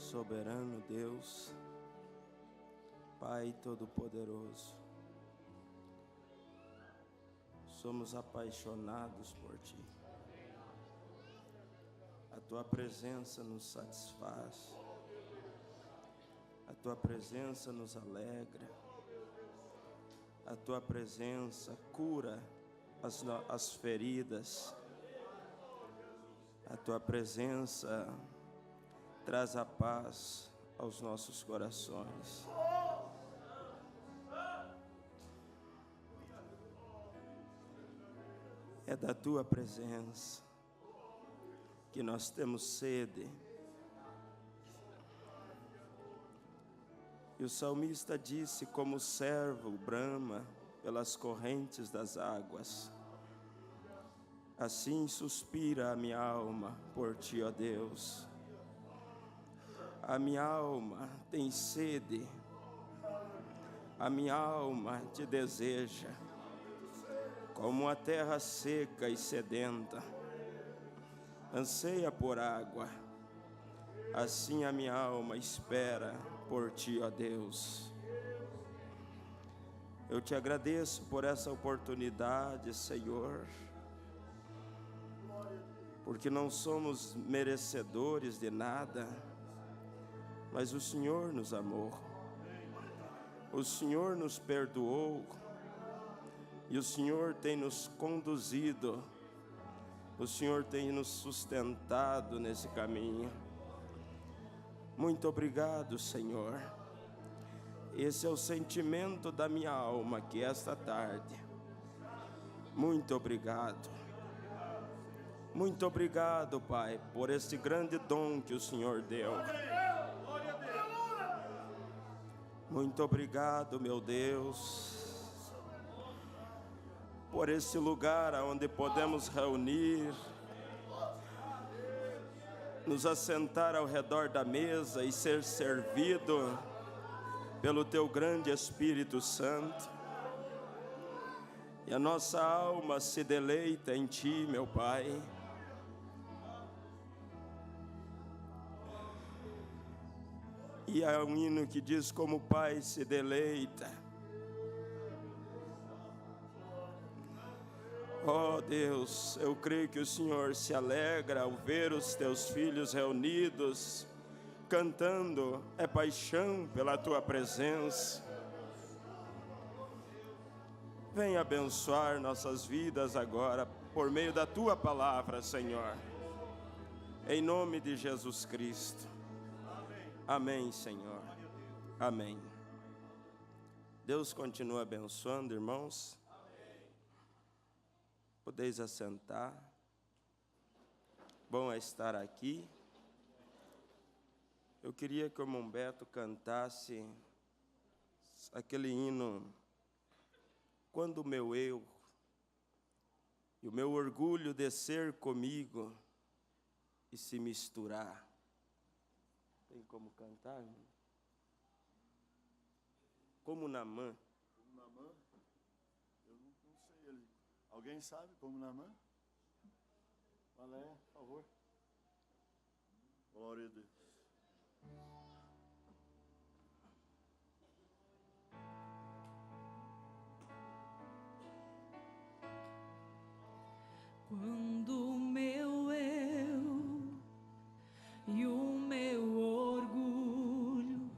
soberano Deus, Pai Todo-Poderoso, somos apaixonados por Ti. A Tua presença nos satisfaz, a Tua presença nos alegra, a Tua presença cura as feridas, a Tua presença traz a paz aos nossos corações. É da Tua presença que nós temos sede. E o salmista disse: como o servo brama pelas correntes das águas, assim suspira a minha alma por Ti, ó Deus. A minha alma tem sede, a minha alma Te deseja, como a terra seca e sedenta anseia por água, assim a minha alma espera por Ti, ó Deus. Eu Te agradeço por essa oportunidade, Senhor, porque não somos merecedores de nada, mas o Senhor nos amou, o Senhor nos perdoou, e o Senhor tem nos conduzido, o Senhor tem nos sustentado nesse caminho. Muito obrigado, Senhor. Esse é o sentimento da minha alma aqui esta tarde. Muito obrigado. Muito obrigado, Pai, por este grande dom que o Senhor deu. Muito obrigado, meu Deus, por esse lugar onde podemos reunir, nos assentar ao redor da mesa e ser servido pelo Teu grande Espírito Santo. E a nossa alma se deleita em Ti, meu Pai. E há um hino que diz: como o Pai se deleita. Oh Deus, eu creio que o Senhor se alegra ao ver os Teus filhos reunidos, cantando, é paixão pela Tua presença. Vem abençoar nossas vidas agora, por meio da Tua palavra, Senhor, em nome de Jesus Cristo. Amém, Senhor. Amém. Deus continua abençoando, irmãos. Podeis assentar. Bom é estar aqui. Eu queria que o irmão Beto cantasse aquele hino: quando o meu eu e o meu orgulho descer comigo e se misturar. Tem como cantar, irmão? Como Naamã. Como Naamã? Eu não sei ele. Alguém sabe como Naamã? Valé, por favor. Glória a Deus. Quando o meu eu e o meu orgulho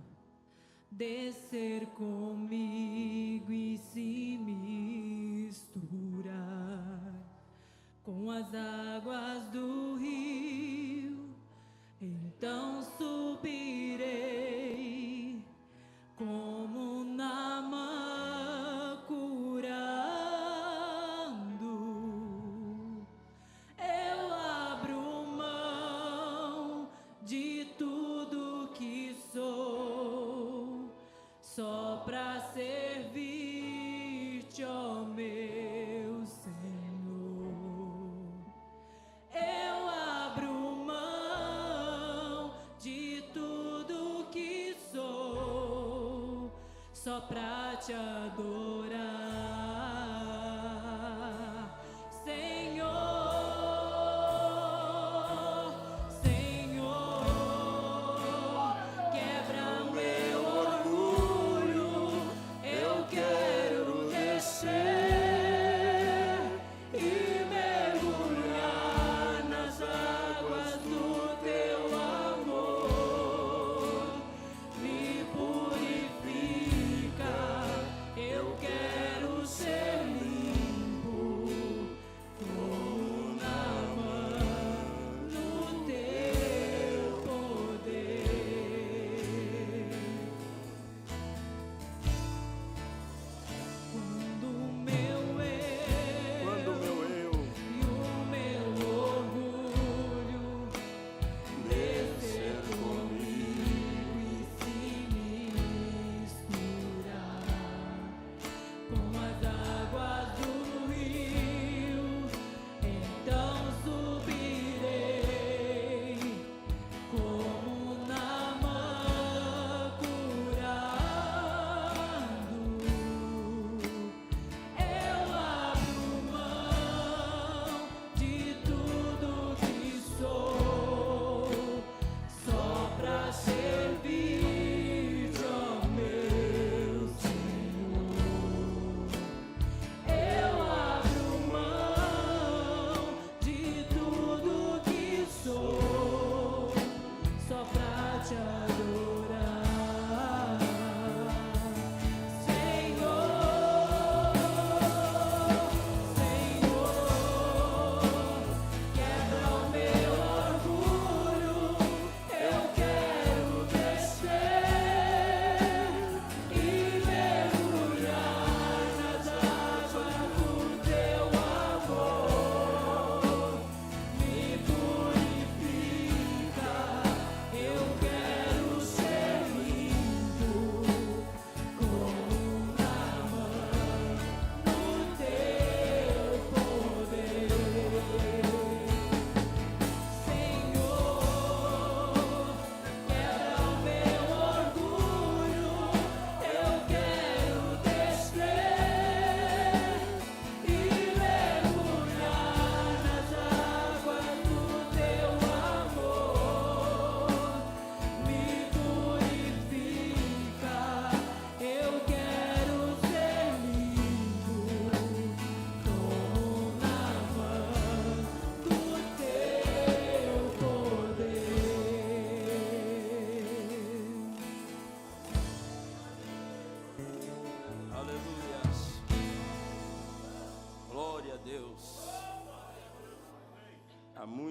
descer comigo e se misturar com as águas do rio, então subirei como Naamã curando. Eu abro mão de tudo que sou, só pra servir-te, ó meu Senhor. Eu abro mão de tudo que sou, só pra te adorar, Senhor. Senhor,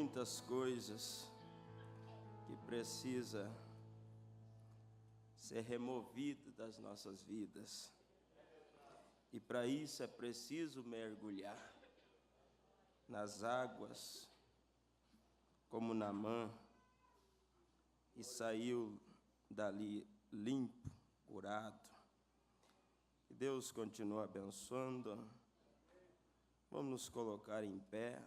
muitas coisas que precisa ser removido das nossas vidas. E para isso é preciso mergulhar nas águas, como Naamã, e saiu dali limpo, curado. Que Deus continue abençoando. Vamos nos colocar em pé.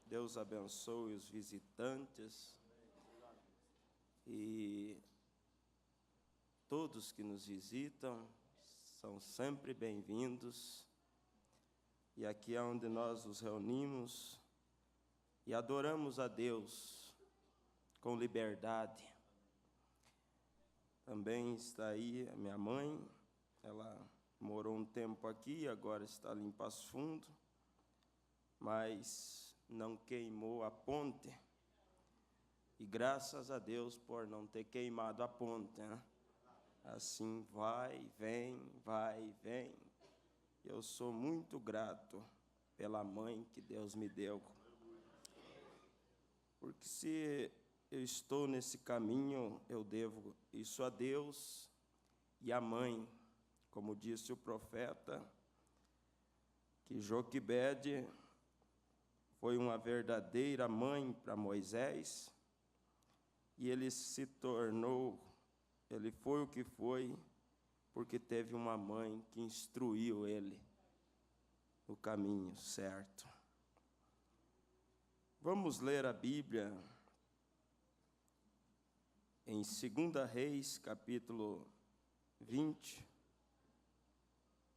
Deus abençoe os visitantes e todos que nos visitam são sempre bem-vindos. E aqui é onde nós nos reunimos e adoramos a Deus com liberdade. Também está aí a minha mãe, ela morou um tempo aqui, agora está ali em Passo Fundo, mas não queimou a ponte, e graças a Deus por não ter queimado a ponte, né? Assim vai, vem. Eu sou muito grato pela mãe que Deus me deu, porque se eu estou nesse caminho, eu devo isso a Deus e à mãe, como disse o profeta, que Joquebede foi uma verdadeira mãe para Moisés, e ele se tornou, ele foi o que foi, porque teve uma mãe que instruiu ele no caminho certo. Vamos ler a Bíblia em 2 Reis, capítulo 20,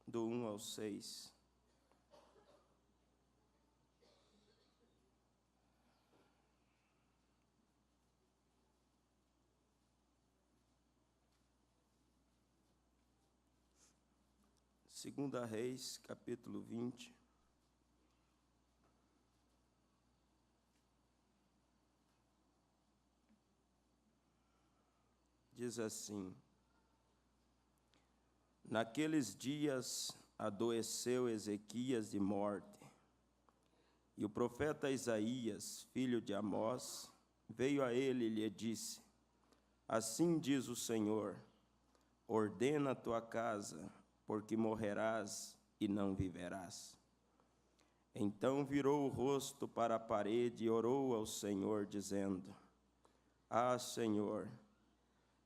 do 1 ao 6. Segunda Reis, capítulo 20. Diz assim: Naqueles dias adoeceu Ezequias de morte, e o profeta Isaías, filho de Amós, veio a ele e lhe disse: Assim diz o Senhor, ordena a tua casa, porque morrerás e não viverás. Então virou o rosto para a parede e orou ao Senhor, dizendo: Ah, Senhor,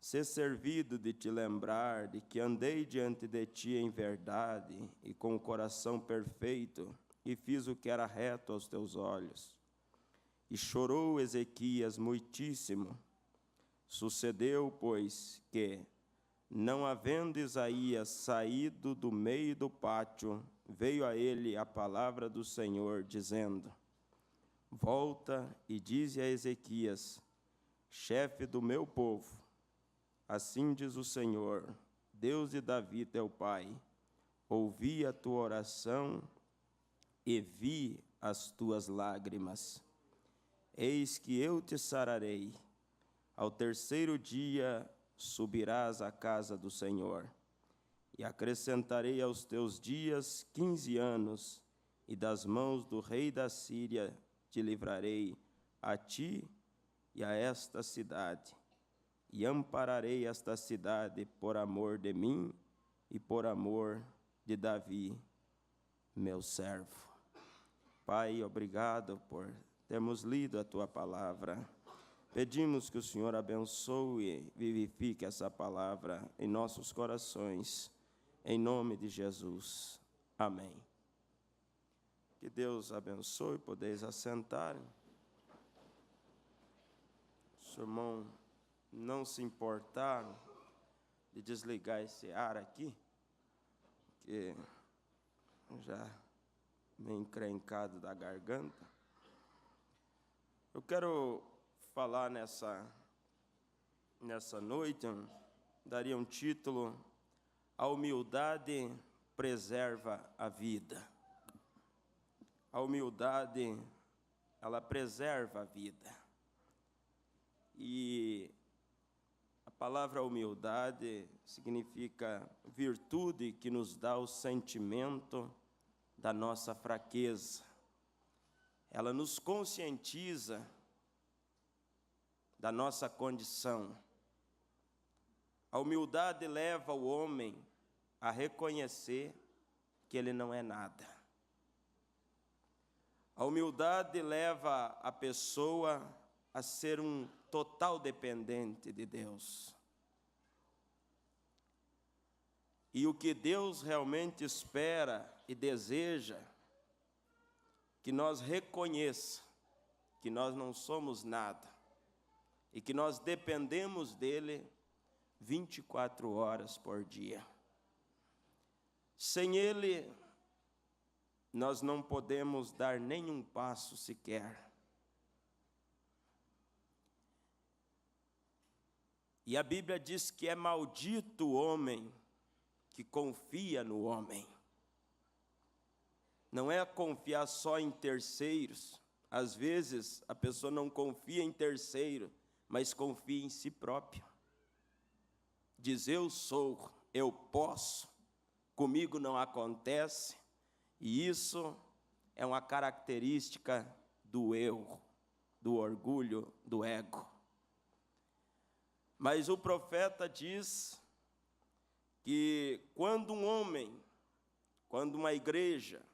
sê servido de te lembrar de que andei diante de ti em verdade e com o coração perfeito, e fiz o que era reto aos teus olhos. E chorou Ezequias muitíssimo. Sucedeu, pois, que, não havendo Isaías saído do meio do pátio, veio a ele a palavra do Senhor, dizendo: Volta e dize a Ezequias, chefe do meu povo, assim diz o Senhor, Deus de Davi teu pai, ouvi a tua oração e vi as tuas lágrimas. Eis que eu te sararei. Ao terceiro dia subirás à casa do Senhor, e acrescentarei aos teus dias 15 anos, e das mãos do rei da Síria te livrarei, a ti e a esta cidade. E ampararei esta cidade por amor de mim e por amor de Davi, meu servo. Pai, obrigado por termos lido a tua palavra. Pedimos que o Senhor abençoe e vivifique essa palavra em nossos corações, em nome de Jesus. Amém. Que Deus abençoe, podeis assentar. Se o irmão não se importar de desligar esse ar aqui, que já meio encrencado da garganta. Eu quero falar nessa noite, daria um título: A humildade preserva a vida. A humildade, ela preserva a vida. E a palavra humildade significa virtude que nos dá o sentimento da nossa fraqueza. ela nos conscientiza da nossa condição. A humildade leva o homem a reconhecer que ele não é nada. A humildade leva a pessoa a ser um total dependente de Deus. E o que Deus realmente espera e deseja, que nós reconheça que nós não somos nada e que nós dependemos dele 24 horas por dia. Sem ele, nós não podemos dar nenhum passo sequer. E a Bíblia diz que é maldito o homem que confia no homem. Não é confiar só em terceiros. Às vezes, a pessoa não confia em terceiro, mas confia em si próprio. Diz, eu sou, eu posso, comigo não acontece. E isso é uma característica do eu, do orgulho, do ego. Mas o profeta diz que quando um homem, quando uma igreja,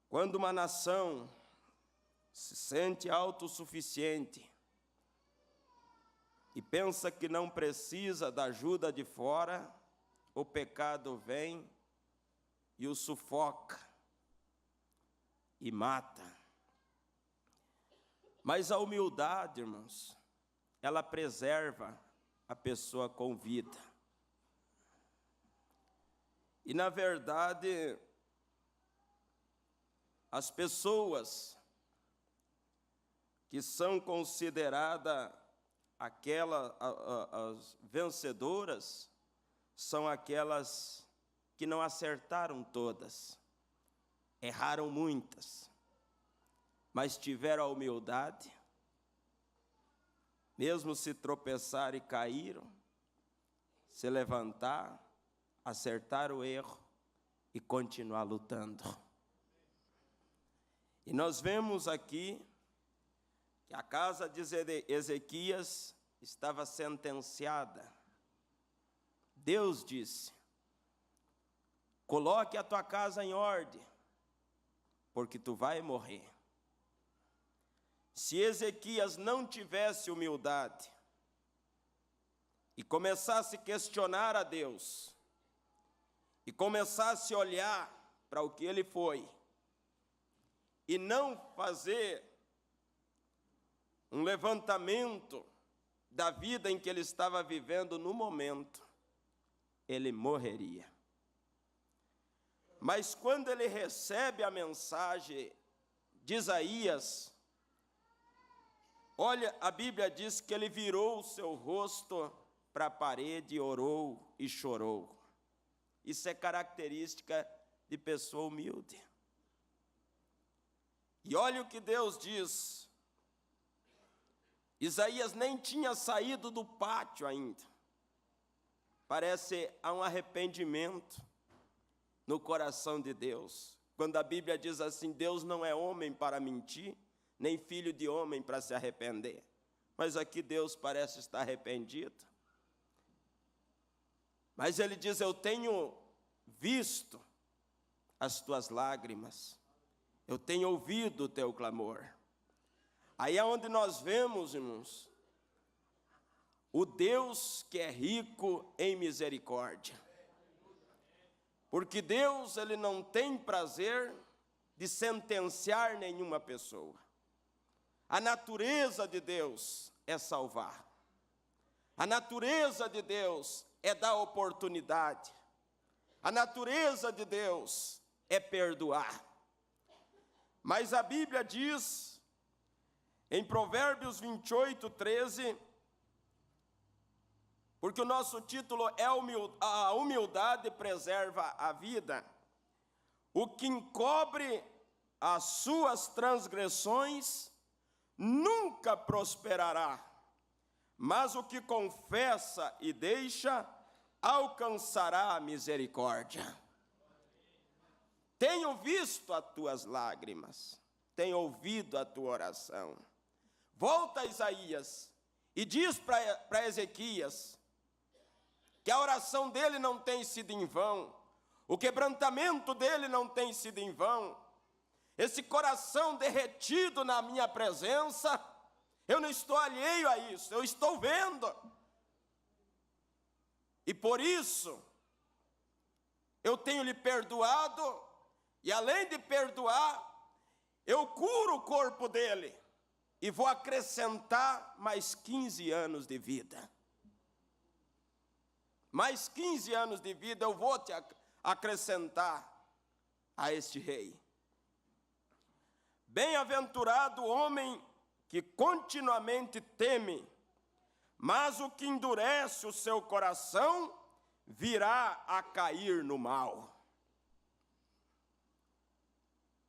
quando uma nação se sente autossuficiente e pensa que não precisa da ajuda de fora, o pecado vem e o sufoca e mata. Mas a humildade, irmãos, ela preserva a pessoa com vida. E, na verdade, as pessoas que são consideradas as vencedoras são aquelas que não acertaram todas, erraram muitas, mas tiveram a humildade, mesmo se tropeçar e caíram, se levantar, acertar o erro e continuar lutando. E nós vemos aqui que a casa de Ezequias estava sentenciada. Deus disse, coloque a tua casa em ordem, porque tu vai morrer. Se Ezequias não tivesse humildade e começasse a questionar a Deus, e começasse a olhar para o que ele foi, e não fazer um levantamento da vida em que ele estava vivendo no momento, ele morreria. Mas quando ele recebe a mensagem de Isaías, olha, a Bíblia diz que ele virou o seu rosto para a parede, orou e chorou. Isso é característica de pessoa humilde. E olha o que Deus diz. Isaías nem tinha saído do pátio ainda. Parece há um arrependimento no coração de Deus. Quando a Bíblia diz assim, Deus não é homem para mentir, nem filho de homem para se arrepender. Mas aqui Deus parece estar arrependido. Mas ele diz, eu tenho visto as tuas lágrimas, eu tenho ouvido o teu clamor. Aí é onde nós vemos, irmãos, o Deus que é rico em misericórdia. Porque Deus, ele não tem prazer de sentenciar nenhuma pessoa. A natureza de Deus é salvar. A natureza de Deus é dar oportunidade. A natureza de Deus é perdoar. Mas a Bíblia diz, em Provérbios 28, 13, porque o nosso título é a humildade preserva a vida. O que encobre as suas transgressões nunca prosperará, mas o que confessa e deixa alcançará a misericórdia. tenho visto as tuas lágrimas, tenho ouvido a tua oração. Volta a Isaías e diz para Ezequias que a oração dele não tem sido em vão, o quebrantamento dele não tem sido em vão. Esse coração derretido na minha presença, eu não estou alheio a isso, eu estou vendo. E por isso, eu tenho lhe perdoado, e além de perdoar, eu curo o corpo dele, e vou acrescentar mais 15 anos de vida. Mais 15 anos de vida eu vou te acrescentar a este rei. Bem-aventurado o homem que continuamente teme, mas o que endurece o seu coração virá a cair no mal.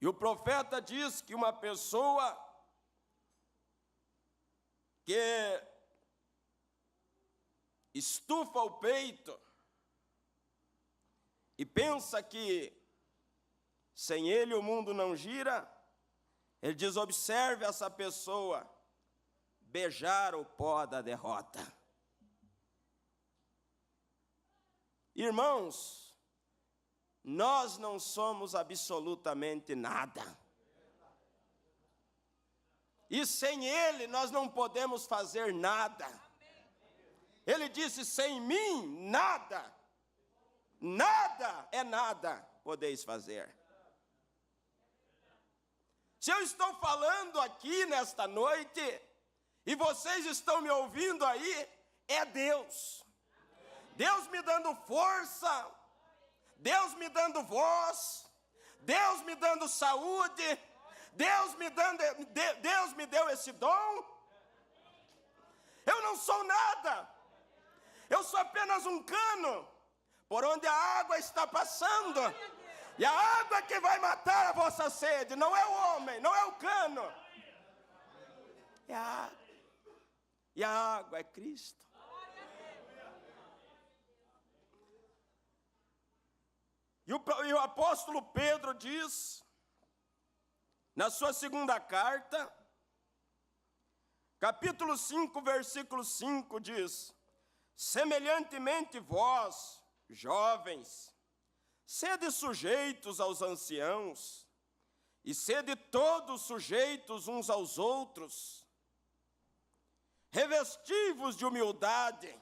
E o profeta diz que uma pessoa que estufa o peito e pensa que sem ele o mundo não gira, ele diz: observe essa pessoa beijar o pó da derrota. Irmãos, nós não somos absolutamente nada. E sem ele nós não podemos fazer nada. Ele disse: sem mim nada, nada é nada podeis fazer. Se eu estou falando aqui nesta noite, e vocês estão me ouvindo aí, é Deus. Deus me dando força, Deus me dando voz, Deus me dando saúde, Deus me deu esse dom. Eu não sou nada, eu sou apenas um cano, por onde a água está passando. E a água que vai matar a vossa sede, não é o homem, não é o cano. É a água. E a água é Cristo. E o apóstolo Pedro diz, na sua segunda carta, capítulo 5, versículo 5, diz: semelhantemente vós, jovens, sede sujeitos aos anciãos, e sede todos sujeitos uns aos outros. Revestivos de humildade,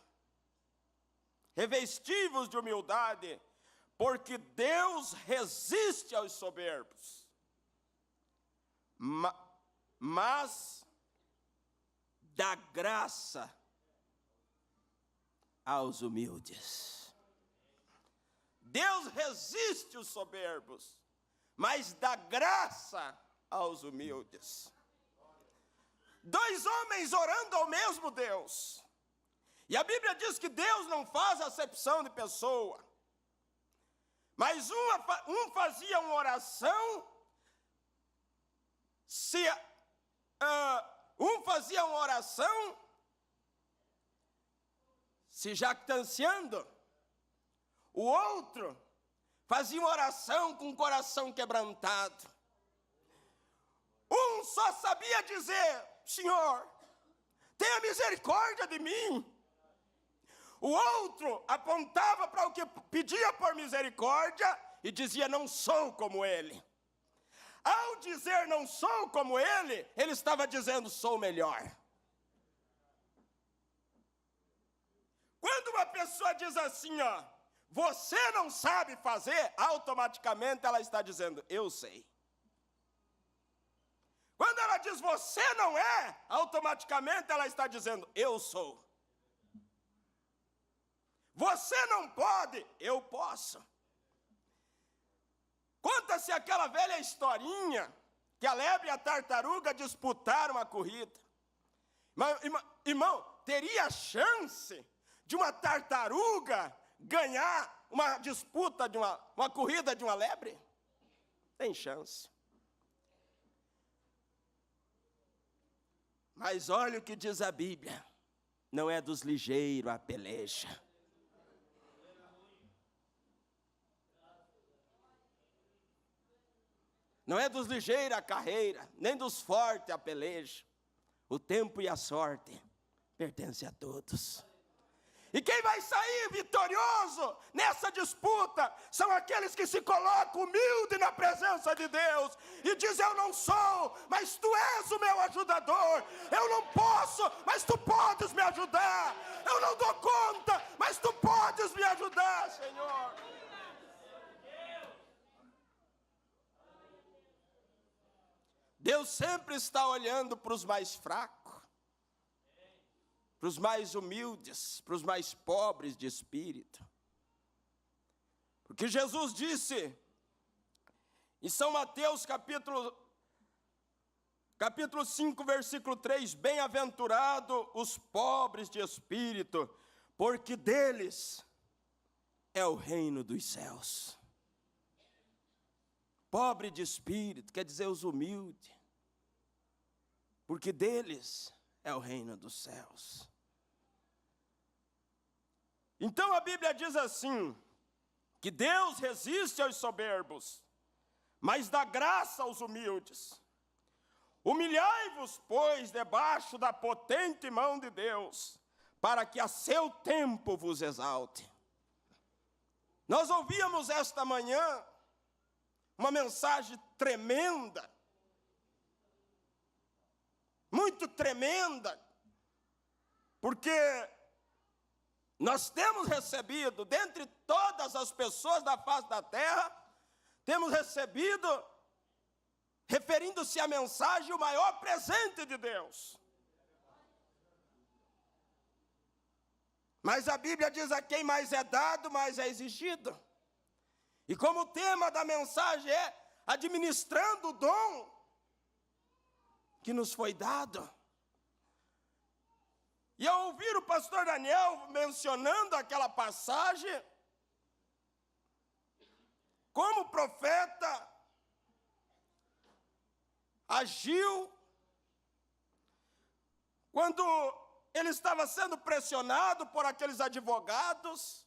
porque Deus resiste aos soberbos, mas dá graça aos humildes. Deus resiste os soberbos, mas dá graça aos humildes. Dois homens orando ao mesmo Deus. E a Bíblia diz que Deus não faz acepção de pessoa. Mas um fazia uma oração, se jactanciando. O outro fazia uma oração com o coração quebrantado. Um só sabia dizer: Senhor, tenha misericórdia de mim. O outro apontava para o que pedia por misericórdia e dizia: não sou como ele. Ao dizer não sou como ele, ele estava dizendo: sou melhor. Quando uma pessoa diz assim, você não sabe fazer, automaticamente ela está dizendo: eu sei. Quando ela diz você não é, automaticamente ela está dizendo: eu sou. Você não pode, eu posso. Conta-se aquela velha historinha que a lebre e a tartaruga disputaram uma corrida. Irmão, teria chance de uma tartaruga ganhar uma disputa de uma corrida de uma lebre? Tem chance. Mas olha o que diz a Bíblia: não é dos ligeiros a peleja. Não é dos ligeiros a carreira, nem dos fortes a peleja. O tempo e a sorte pertencem a todos. E quem vai sair vitorioso nessa disputa são aqueles que se colocam humilde na presença de Deus e dizem: eu não sou, mas tu és o meu ajudador. Eu não posso, mas tu podes me ajudar. Eu não dou conta, mas tu podes me ajudar, Senhor. Deus sempre está olhando para os mais fracos, para os mais humildes, para os mais pobres de espírito. Porque Jesus disse em São Mateus capítulo 5, versículo 3, bem-aventurado os pobres de espírito, porque deles é o reino dos céus. Pobre de espírito, quer dizer os humildes, porque deles é o reino dos céus. Então a Bíblia diz assim, que Deus resiste aos soberbos, mas dá graça aos humildes. Humilhai-vos, pois, debaixo da potente mão de Deus, para que a seu tempo vos exalte. Nós ouvíamos esta manhã uma mensagem tremenda, muito tremenda, porque nós temos recebido, dentre todas as pessoas da face da terra, temos recebido, referindo-se à mensagem, o maior presente de Deus. Mas a Bíblia diz: a quem mais é dado, mais é exigido. E como o tema da mensagem é administrando o dom que nos foi dado. E ao ouvir o pastor Daniel mencionando aquela passagem, como o profeta agiu quando ele estava sendo pressionado por aqueles advogados,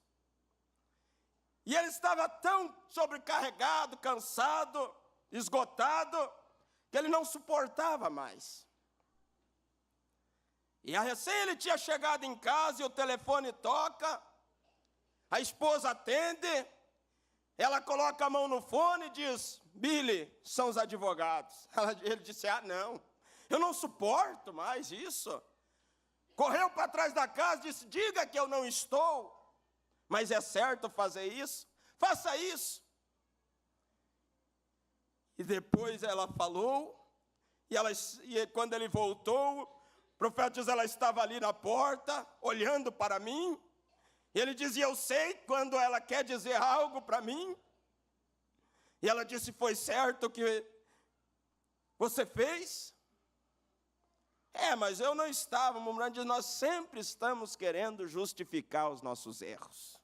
e ele estava tão sobrecarregado, cansado, esgotado, que ele não suportava mais. E a recém ele tinha chegado em casa e o telefone toca, a esposa atende, ela coloca a mão no fone e diz: Billy, são os advogados. Ele disse: ah, não, eu não suporto mais isso. Correu para trás da casa e disse: diga que eu não estou, mas é certo fazer isso? Faça isso. E depois ela falou, e quando ele voltou, o profeta diz: ela estava ali na porta, olhando para mim. E ele dizia: eu sei quando ela quer dizer algo para mim. E ela disse: foi certo o que você fez? Mas eu não estava murmurando. Nós sempre estamos querendo justificar os nossos erros.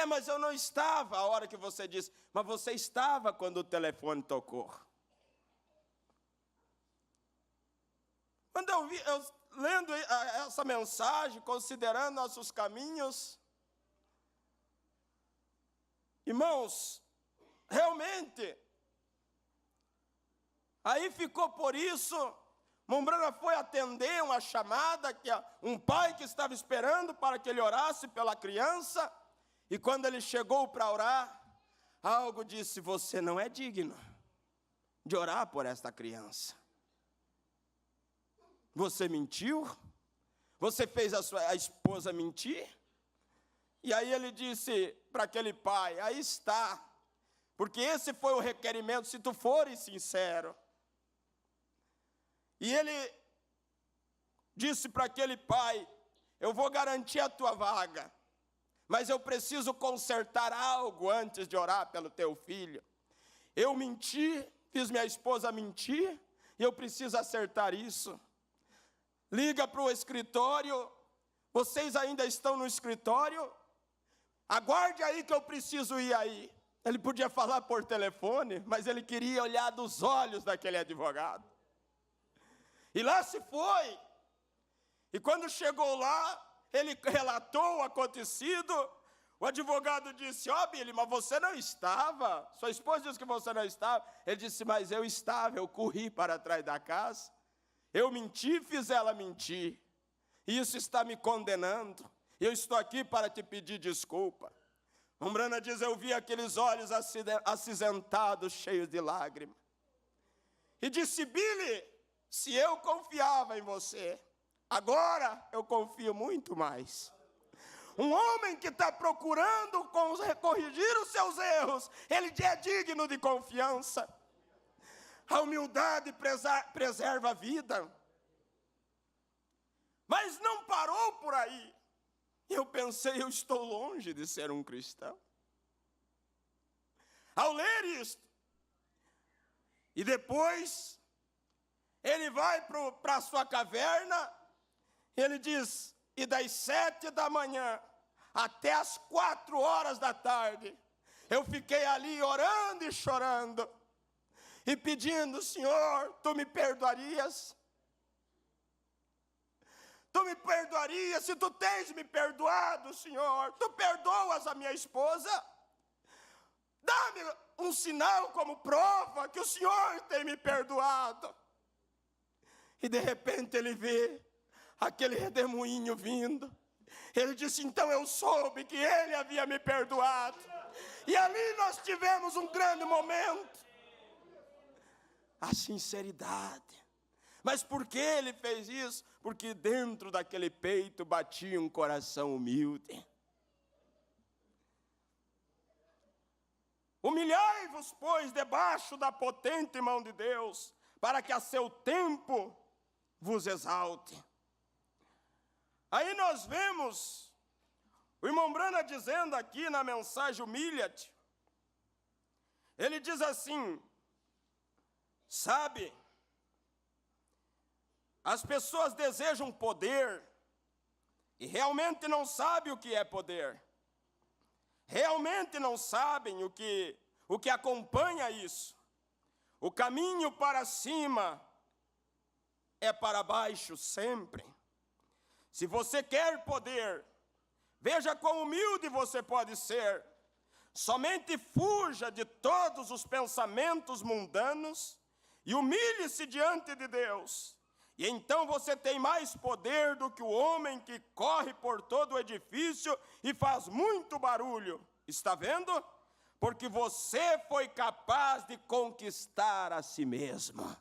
Mas eu não estava a hora que você disse. Mas você estava quando o telefone tocou. Quando eu lendo essa mensagem, considerando nossos caminhos, irmãos, realmente, aí ficou por isso, Mombrana foi atender uma chamada, que um pai que estava esperando para que ele orasse pela criança, e quando ele chegou para orar, algo disse: você não é digno de orar por esta criança. Você mentiu? Você fez a esposa mentir? E aí ele disse para aquele pai: aí está, porque esse foi o requerimento, se tu fores sincero. E ele disse para aquele pai: eu vou garantir a tua vaga, mas eu preciso consertar algo antes de orar pelo teu filho. Eu menti, fiz minha esposa mentir, e eu preciso acertar isso. Liga para o escritório, vocês ainda estão no escritório? Aguarde aí que eu preciso ir aí. Ele podia falar por telefone, mas ele queria olhar dos olhos daquele advogado. E lá se foi. E quando chegou lá, ele relatou o acontecido. O advogado disse: ó, Billy, mas você não estava. Sua esposa disse que você não estava. Ele disse: mas eu estava, eu corri para trás da casa. Eu menti, fiz ela mentir. E isso está me condenando. Eu estou aqui para te pedir desculpa. Umbrana diz: eu vi aqueles olhos acinzentados, cheios de lágrimas. E disse: Billy, se eu confiava em você, agora eu confio muito mais. Um homem que está procurando corrigir os seus erros, ele é digno de confiança. A humildade preserva a vida. Mas não parou por aí. Eu pensei: eu estou longe de ser um cristão. Ao ler isto, e depois, ele vai para a sua caverna, ele diz: e das 7 da manhã até as 4 horas da tarde, eu fiquei ali orando e chorando, e pedindo: Senhor, tu me perdoarias? Tu me perdoarias? Se tu tens me perdoado, Senhor, tu perdoas a minha esposa? Dá-me um sinal como prova que o Senhor tem me perdoado. E de repente ele vê aquele redemoinho vindo. Ele disse: então eu soube que ele havia me perdoado. E ali nós tivemos um grande momento. A sinceridade. Mas por que ele fez isso? Porque dentro daquele peito batia um coração humilde. Humilhai-vos, pois, debaixo da potente mão de Deus, para que a seu tempo vos exalte. Aí nós vemos o irmão Brana dizendo aqui na mensagem Humilha-te. Ele diz assim: sabe, as pessoas desejam poder e realmente não sabem o que é poder. Realmente não sabem o que acompanha isso. O caminho para cima é para baixo sempre. Se você quer poder, veja quão humilde você pode ser. Somente fuja de todos os pensamentos mundanos e humilhe-se diante de Deus. E então você tem mais poder do que o homem que corre por todo o edifício e faz muito barulho. Está vendo? Porque você foi capaz de conquistar a si mesmo.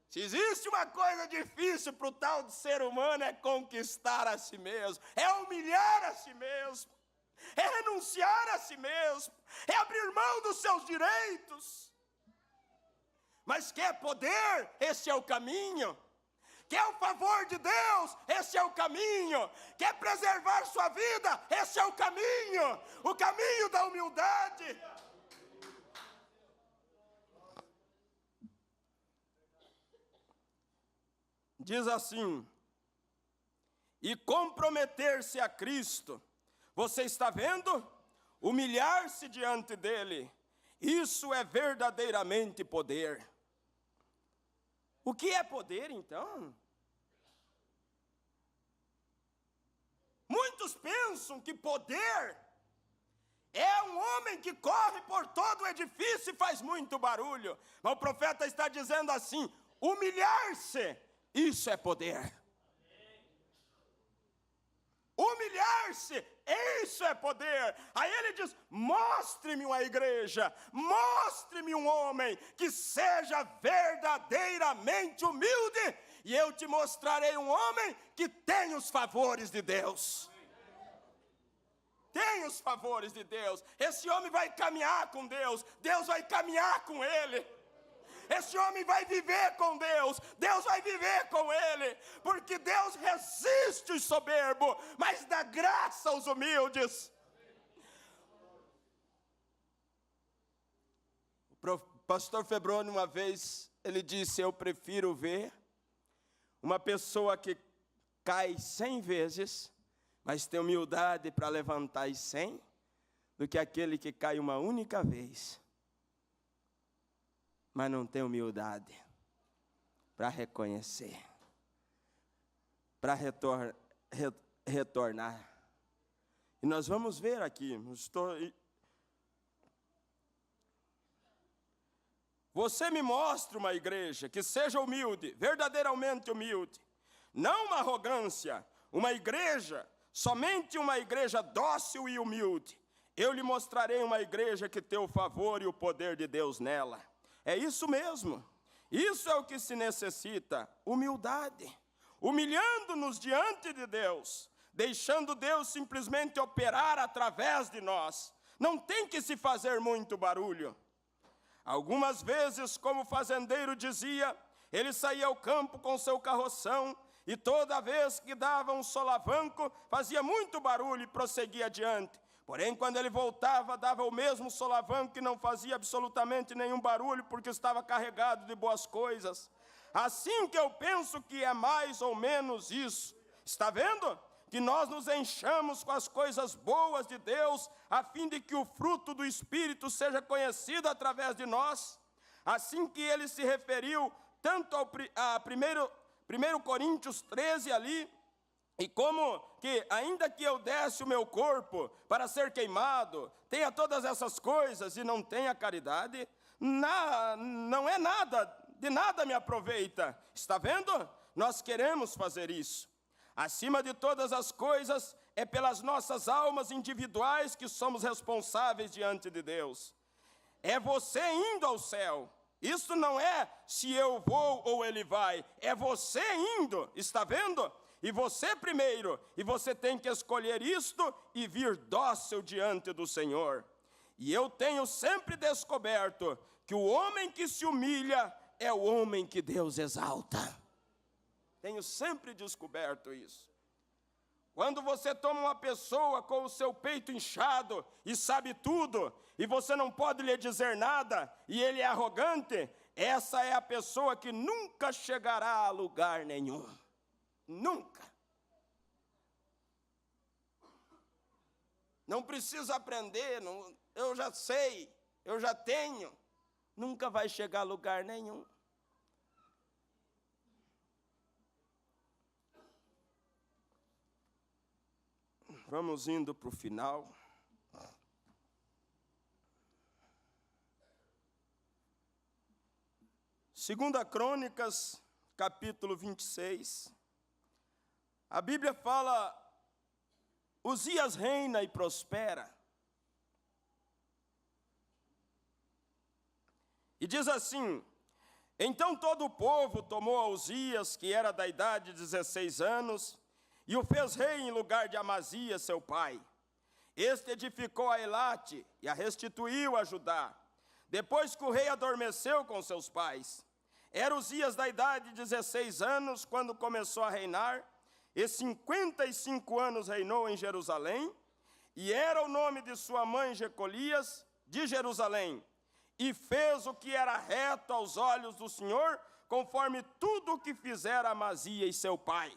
Se existe uma coisa difícil para o tal de ser humano, é conquistar a si mesmo, é humilhar a si mesmo, é renunciar a si mesmo, é abrir mão dos seus direitos. Mas quer poder? Esse é o caminho. Quer o favor de Deus? Esse é o caminho. Quer preservar sua vida? Esse é o caminho da humildade. Diz assim: e comprometer-se a Cristo. Você está vendo? Humilhar-se diante dele. Isso é verdadeiramente poder. O que é poder, então? Muitos pensam que poder é um homem que corre por todo o edifício e faz muito barulho. Mas o profeta está dizendo assim: humilhar-se, isso é poder. Humilhar-se, isso é poder. Aí ele diz: mostre-me uma igreja, mostre-me um homem que seja verdadeiramente humilde, e eu te mostrarei um homem que tem os favores de Deus. Tem os favores de Deus. Esse homem vai caminhar com Deus, Deus vai caminhar com ele. Esse homem vai viver com Deus, Deus vai viver com ele, porque Deus resiste os soberbos, mas dá graça aos humildes. O pastor Febroni, uma vez, ele disse: eu prefiro ver uma pessoa que cai 100 vezes, mas tem humildade para levantar as 100, do que aquele que cai uma única vez, mas não tem humildade para reconhecer, para retornar. E nós vamos ver aqui, você me mostra uma igreja que seja humilde, verdadeiramente humilde, não uma arrogância, uma igreja, somente uma igreja dócil e humilde. Eu lhe mostrarei uma igreja que tem o favor e o poder de Deus nela. É isso mesmo, isso é o que se necessita, humildade, humilhando-nos diante de Deus, deixando Deus simplesmente operar através de nós. Não tem que se fazer muito barulho. Algumas vezes, como o fazendeiro dizia, ele saía ao campo com seu carroção e toda vez que dava um solavanco, fazia muito barulho e prosseguia adiante. Porém, quando ele voltava, dava o mesmo solavanco e não fazia absolutamente nenhum barulho, porque estava carregado de boas coisas. Assim que eu penso que é mais ou menos isso. Está vendo? Que nós nos enchamos com as coisas boas de Deus, a fim de que o fruto do Espírito seja conhecido através de nós. Assim que ele se referiu tanto a 1 Coríntios 13 ali, e como que, ainda que eu desse o meu corpo para ser queimado, tenha todas essas coisas e não tenha caridade, não é nada, de nada me aproveita. Está vendo? Nós queremos fazer isso. Acima de todas as coisas, é pelas nossas almas individuais que somos responsáveis diante de Deus. É você indo ao céu. Isso não é se eu vou ou ele vai, é você indo, está vendo? E você primeiro, e você tem que escolher isto e vir dócil diante do Senhor. E eu tenho sempre descoberto que o homem que se humilha é o homem que Deus exalta. Tenho sempre descoberto isso. Quando você toma uma pessoa com o seu peito inchado e sabe tudo, e você não pode lhe dizer nada, e ele é arrogante, essa é a pessoa que nunca chegará a lugar nenhum. Nunca. Não precisa aprender, eu já sei, eu já tenho. Nunca vai chegar a lugar nenhum. Vamos indo para o final. Segunda Crônicas, capítulo 26. A Bíblia fala, Uzias reina e prospera. E diz assim, então todo o povo tomou a Uzias, que era da idade de 16 anos, e o fez rei em lugar de Amazias, seu pai. Este edificou a Elate e a restituiu a Judá, depois que o rei adormeceu com seus pais. Era Uzias da idade de 16 anos, quando começou a reinar, e 55 anos reinou em Jerusalém, e era o nome de sua mãe Jecolias, de Jerusalém, e fez o que era reto aos olhos do Senhor, conforme tudo o que fizera Amazias e seu pai.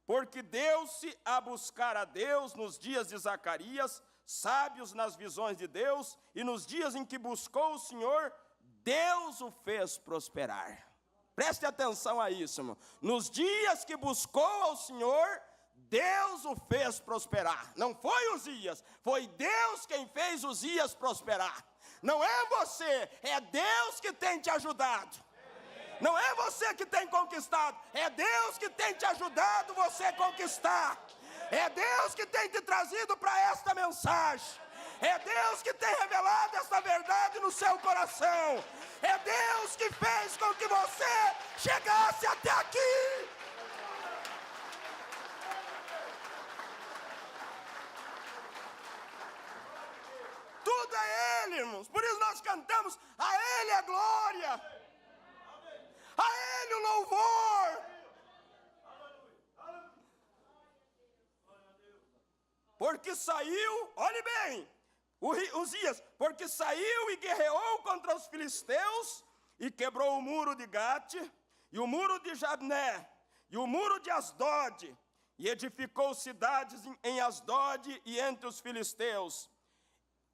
Porque deu-se a buscar a Deus nos dias de Zacarias, sábios nas visões de Deus, e nos dias em que buscou o Senhor, Deus o fez prosperar. Preste atenção a isso, irmão. Nos dias que buscou ao Senhor, Deus o fez prosperar. Não foi Uzias, foi Deus quem fez Uzias prosperar. Não é você, é Deus que tem te ajudado. Não é você que tem conquistado, é Deus que tem te ajudado você a conquistar. É Deus que tem te trazido para esta mensagem. É Deus que tem revelado esta verdade no seu coração. É Deus que fez com que você chegasse até aqui. Tudo é Ele, irmãos. Por isso nós cantamos, a Ele a glória. A Ele o louvor. Porque saiu, olhe bem, Uzias, porque saiu e guerreou contra os filisteus e quebrou o muro de Gate e o muro de Jabné e o muro de Asdod e edificou cidades em Asdod e entre os filisteus.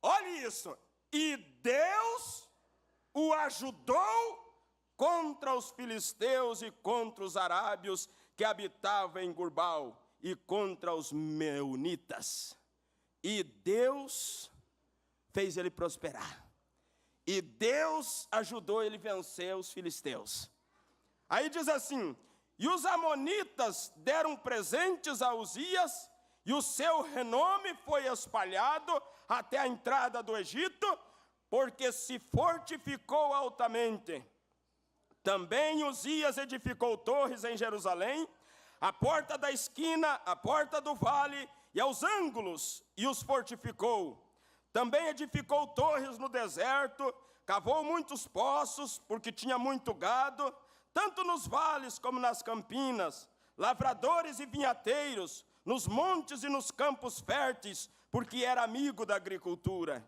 Olhe isso, e Deus o ajudou contra os filisteus e contra os arábios que habitavam em Gurbal e contra os meunitas. E Deus fez ele prosperar. E Deus ajudou ele a vencer os filisteus. Aí diz assim: e os amonitas deram presentes a Uzias, e o seu renome foi espalhado até a entrada do Egito, porque se fortificou altamente. Também Uzias edificou torres em Jerusalém, a porta da esquina, a porta do vale e aos ângulos, e os fortificou. Também edificou torres no deserto, cavou muitos poços, porque tinha muito gado, tanto nos vales como nas campinas, lavradores e vinhateiros, nos montes e nos campos férteis, porque era amigo da agricultura.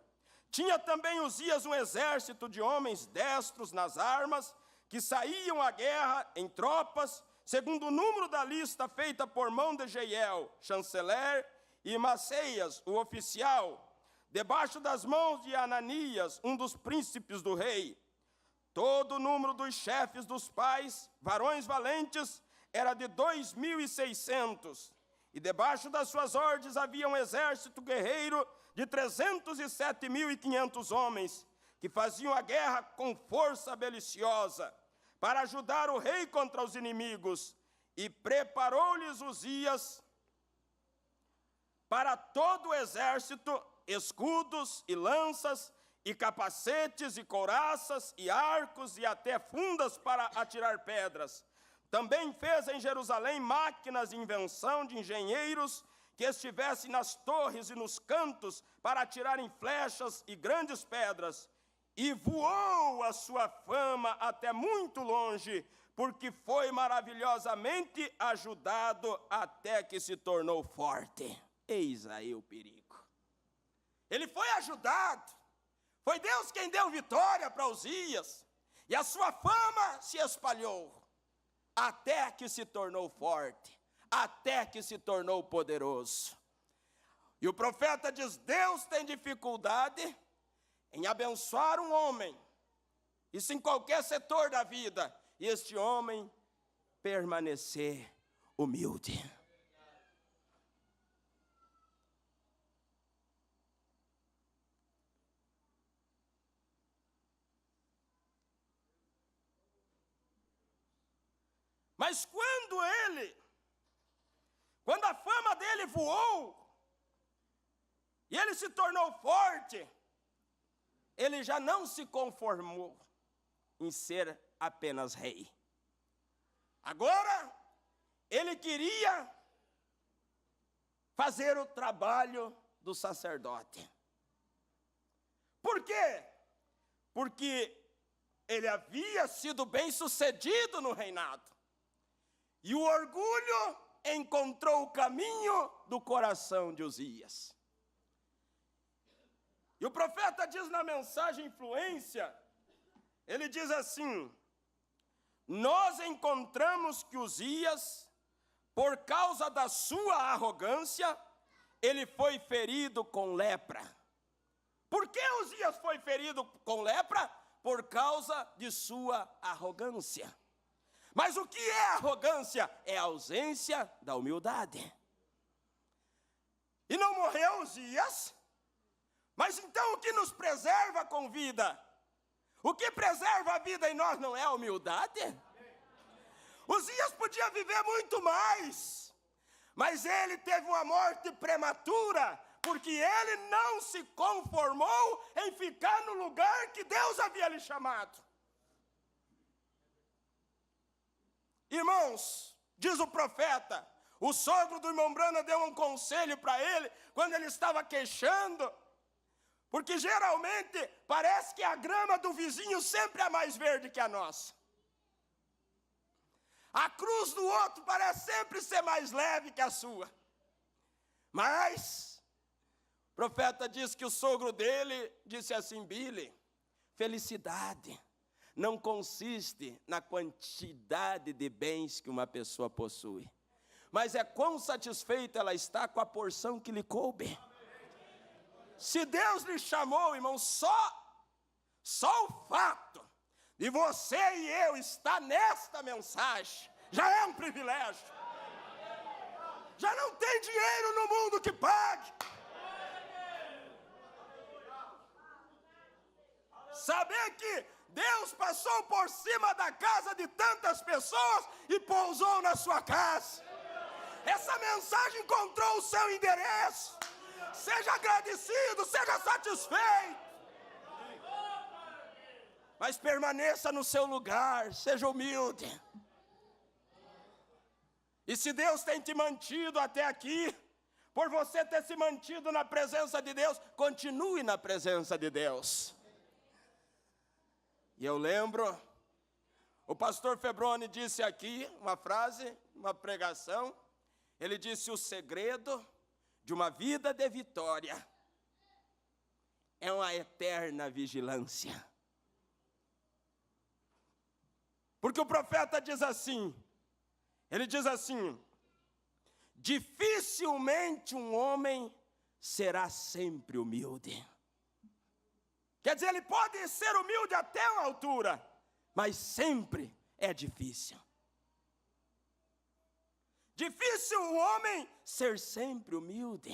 Tinha também Uzias um exército de homens destros nas armas, que saíam à guerra em tropas, segundo o número da lista feita por mão de Jeiel, chanceler, e Maceias, o oficial, debaixo das mãos de Ananias, um dos príncipes do rei. Todo o número dos chefes dos pais, varões valentes, era de 2.600, e debaixo das suas ordens havia um exército guerreiro de 307.500 homens, que faziam a guerra com força beliciosa, para ajudar o rei contra os inimigos, e preparou-lhes Uzias para todo o exército escudos e lanças, e capacetes e couraças, e arcos, e até fundas para atirar pedras. Também fez em Jerusalém máquinas de invenção de engenheiros, que estivessem nas torres e nos cantos, para atirarem flechas e grandes pedras. E voou a sua fama até muito longe, porque foi maravilhosamente ajudado até que se tornou forte. Eis aí o perigo. Ele foi ajudado. Foi Deus quem deu vitória para Uzias. E a sua fama se espalhou, até que se tornou forte, até que se tornou poderoso. E o profeta diz: Deus tem dificuldade em abençoar um homem, isso em qualquer setor da vida, e este homem permanecer humilde. Mas quando a fama dele voou, e ele se tornou forte, ele já não se conformou em ser apenas rei. Agora, ele queria fazer o trabalho do sacerdote. Por quê? Porque ele havia sido bem-sucedido no reinado. E o orgulho encontrou o caminho do coração de Uzias. E o profeta diz na mensagem Influência, ele diz assim: nós encontramos que Uzias, por causa da sua arrogância, ele foi ferido com lepra. Por que Uzias foi ferido com lepra? Por causa de sua arrogância. Mas o que é arrogância? É a ausência da humildade. E não morreu Uzias? Mas então o que nos preserva com vida? O que preserva a vida em nós não é a humildade? Uzias podia viver muito mais, mas ele teve uma morte prematura, porque ele não se conformou em ficar no lugar que Deus havia lhe chamado. Irmãos, diz o profeta, o sogro do irmão Brana deu um conselho para ele, quando ele estava queixando, porque geralmente parece que a grama do vizinho sempre é mais verde que a nossa. A cruz do outro parece sempre ser mais leve que a sua. Mas o profeta diz que o sogro dele disse assim: Billy, felicidade não consiste na quantidade de bens que uma pessoa possui, mas é quão satisfeita ela está com a porção que lhe coube. Se Deus lhe chamou, irmão, só o fato de você e eu estar nesta mensagem já é um privilégio. Já não tem dinheiro no mundo que pague. Saber que Deus passou por cima da casa de tantas pessoas e pousou na sua casa. Essa mensagem encontrou o seu endereço. Seja agradecido, seja satisfeito. Mas permaneça no seu lugar, seja humilde. E se Deus tem te mantido até aqui, por você ter se mantido na presença de Deus, continue na presença de Deus. E eu lembro, o pastor Febroni disse aqui uma frase, uma pregação. Ele disse: o segredo de uma vida de vitória é uma eterna vigilância. Porque o profeta diz assim, ele diz assim: dificilmente um homem será sempre humilde. Quer dizer, ele pode ser humilde até uma altura, mas sempre é difícil. Difícil o homem ser sempre humilde.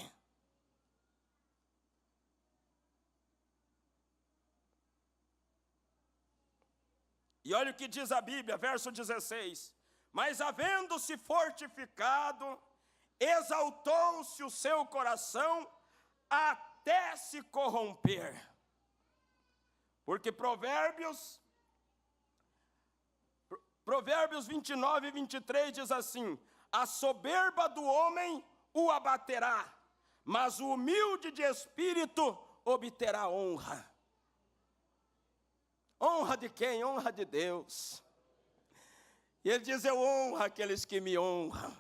E olha o que diz a Bíblia, verso 16. Mas havendo-se fortificado, exaltou-se o seu coração até se corromper. Porque Provérbios 29 e 23 diz assim: a soberba do homem o abaterá, mas o humilde de espírito obterá honra. Honra de quem? Honra de Deus. E ele diz: eu honro aqueles que me honram.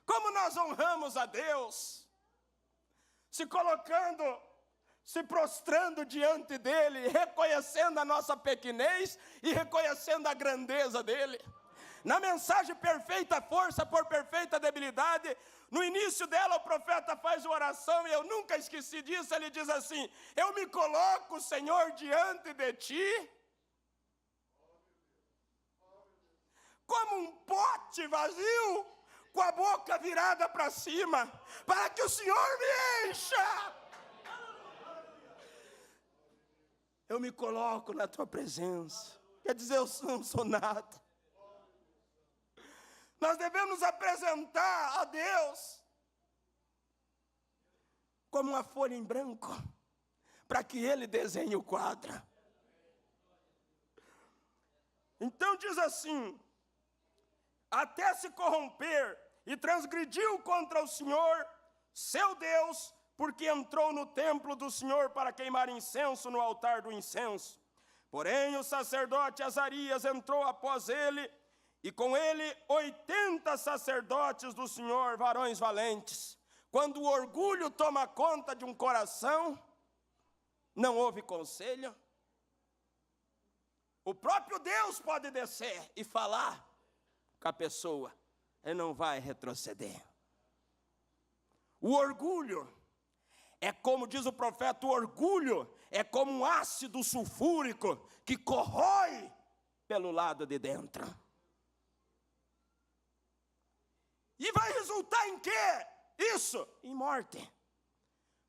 Como nós honramos a Deus? Se colocando, se prostrando diante dele, reconhecendo a nossa pequenez e reconhecendo a grandeza dele. Na mensagem Perfeita Força por Perfeita Debilidade, no início dela o profeta faz uma oração, e eu nunca esqueci disso. Ele diz assim: eu me coloco, Senhor, diante de ti, como um pote vazio, com a boca virada para cima, para que o Senhor me encha. Eu me coloco na tua presença. Quer dizer, eu não sou nada. Nós devemos apresentar a Deus como uma folha em branco, para que Ele desenhe o quadro. Então diz assim: até se corromper, e transgrediu contra o Senhor, seu Deus, porque entrou no templo do Senhor para queimar incenso no altar do incenso. Porém o sacerdote Azarias entrou após ele, e com ele 80 sacerdotes do Senhor, varões valentes. Quando o orgulho toma conta de um coração, não houve conselho. O próprio Deus pode descer e falar com a pessoa, ele não vai retroceder. O orgulho é como diz o profeta, o orgulho é como um ácido sulfúrico que corrói pelo lado de dentro. E vai resultar em quê? Isso, em morte.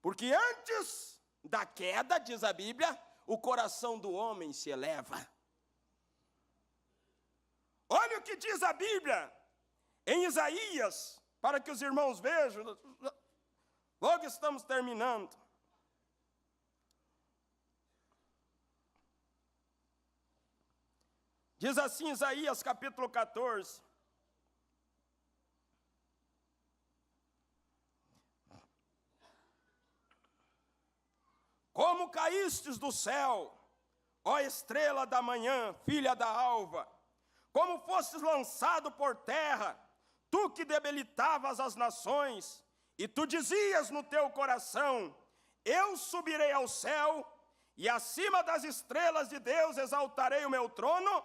Porque antes da queda, diz a Bíblia, o coração do homem se eleva. Olha o que diz a Bíblia em Isaías, para que os irmãos vejam. Logo estamos terminando. Diz assim Isaías capítulo 14. Como caístes do céu, ó estrela da manhã, filha da alva, como fostes lançado por terra, tu que debilitavas as nações, e tu dizias no teu coração, eu subirei ao céu, e acima das estrelas de Deus exaltarei o meu trono,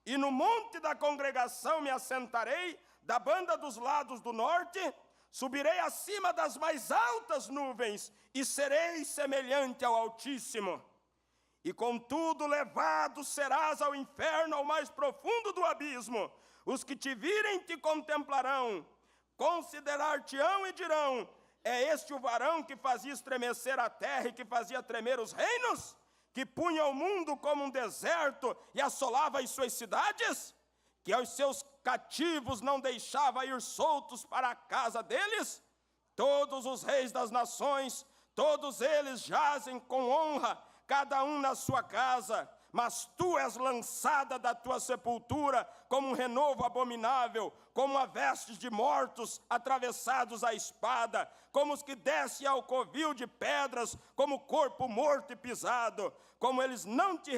e no monte da congregação me assentarei, da banda dos lados do norte, subirei acima das mais altas nuvens, e serei semelhante ao Altíssimo. E contudo levado serás ao inferno, ao mais profundo do abismo. Os que te virem te contemplarão, considerar-te-ão e dirão, é este o varão que fazia estremecer a terra e que fazia tremer os reinos? que punha o mundo como um deserto e assolava as suas cidades? Que aos seus cativos não deixava ir soltos para a casa deles? Todos os reis das nações, todos eles jazem com honra, cada um na sua casa, mas tu és lançada da tua sepultura como um renovo abominável, como a vestes de mortos atravessados à espada, como os que descem ao covil de pedras, como corpo morto e pisado, com eles não te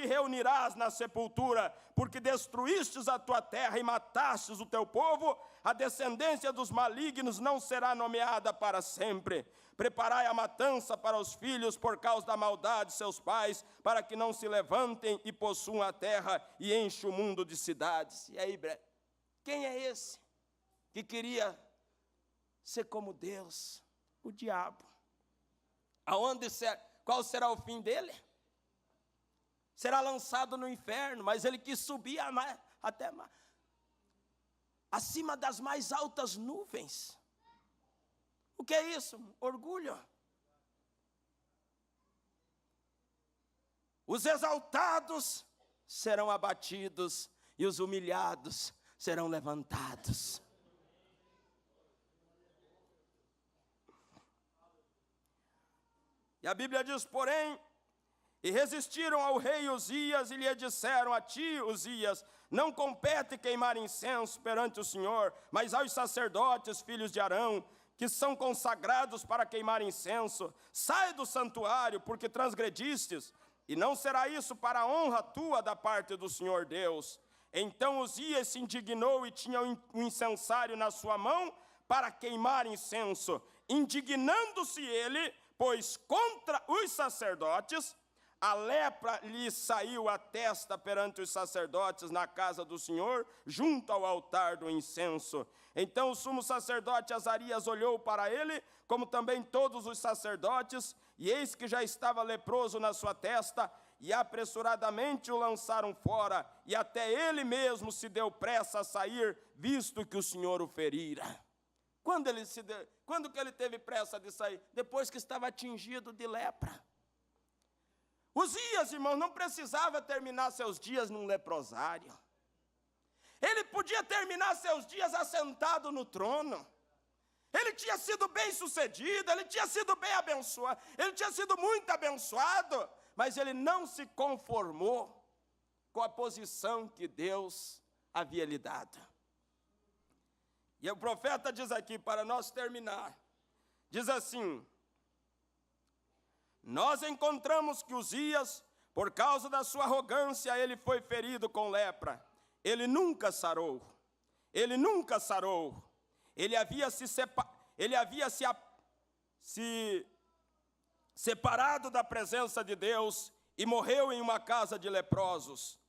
reunirás na sepultura, porque destruístes a tua terra e matastes o teu povo, a descendência dos malignos não será nomeada para sempre. Preparai a matança para os filhos por causa da maldade de seus pais, para que não se levantem e possuam a terra e enchem o mundo de cidades. E aí, quem é esse que queria ser como Deus? O diabo. Qual será o fim dele? Será lançado no inferno, mas ele quis subir até acima das mais altas nuvens. O que é isso? Orgulho. Os exaltados serão abatidos e os humilhados serão levantados. E a Bíblia diz, porém, e resistiram ao rei Uzias e lhe disseram: a ti, Uzias, não compete queimar incenso perante o Senhor, mas aos sacerdotes, filhos de Arão, que são consagrados para queimar incenso. Sai do santuário, porque transgredistes, e não será isso para a honra tua da parte do Senhor Deus. Então Uzias se indignou e tinha um incensário na sua mão para queimar incenso. Indignando-se ele, pois contra os sacerdotes, a lepra lhe saiu à testa perante os sacerdotes na casa do Senhor, junto ao altar do incenso. Então o sumo sacerdote Azarias olhou para ele, como também todos os sacerdotes, e eis que já estava leproso na sua testa, e apressuradamente o lançaram fora, e até ele mesmo se deu pressa a sair, visto que o Senhor o ferira. Quando que ele teve pressa de sair? Depois que estava atingido de lepra. Uzias, irmãos, não precisava terminar seus dias num leprosário. Ele podia terminar seus dias assentado no trono. Ele tinha sido bem sucedido, ele tinha sido bem abençoado, ele tinha sido muito abençoado, mas ele não se conformou com a posição que Deus havia lhe dado. E o profeta diz aqui, para nós terminar, diz assim: nós encontramos que Uzias, por causa da sua arrogância, ele foi ferido com lepra. Ele nunca sarou. Ele nunca sarou. Ele havia se separado da presença de Deus e morreu em uma casa de leprosos.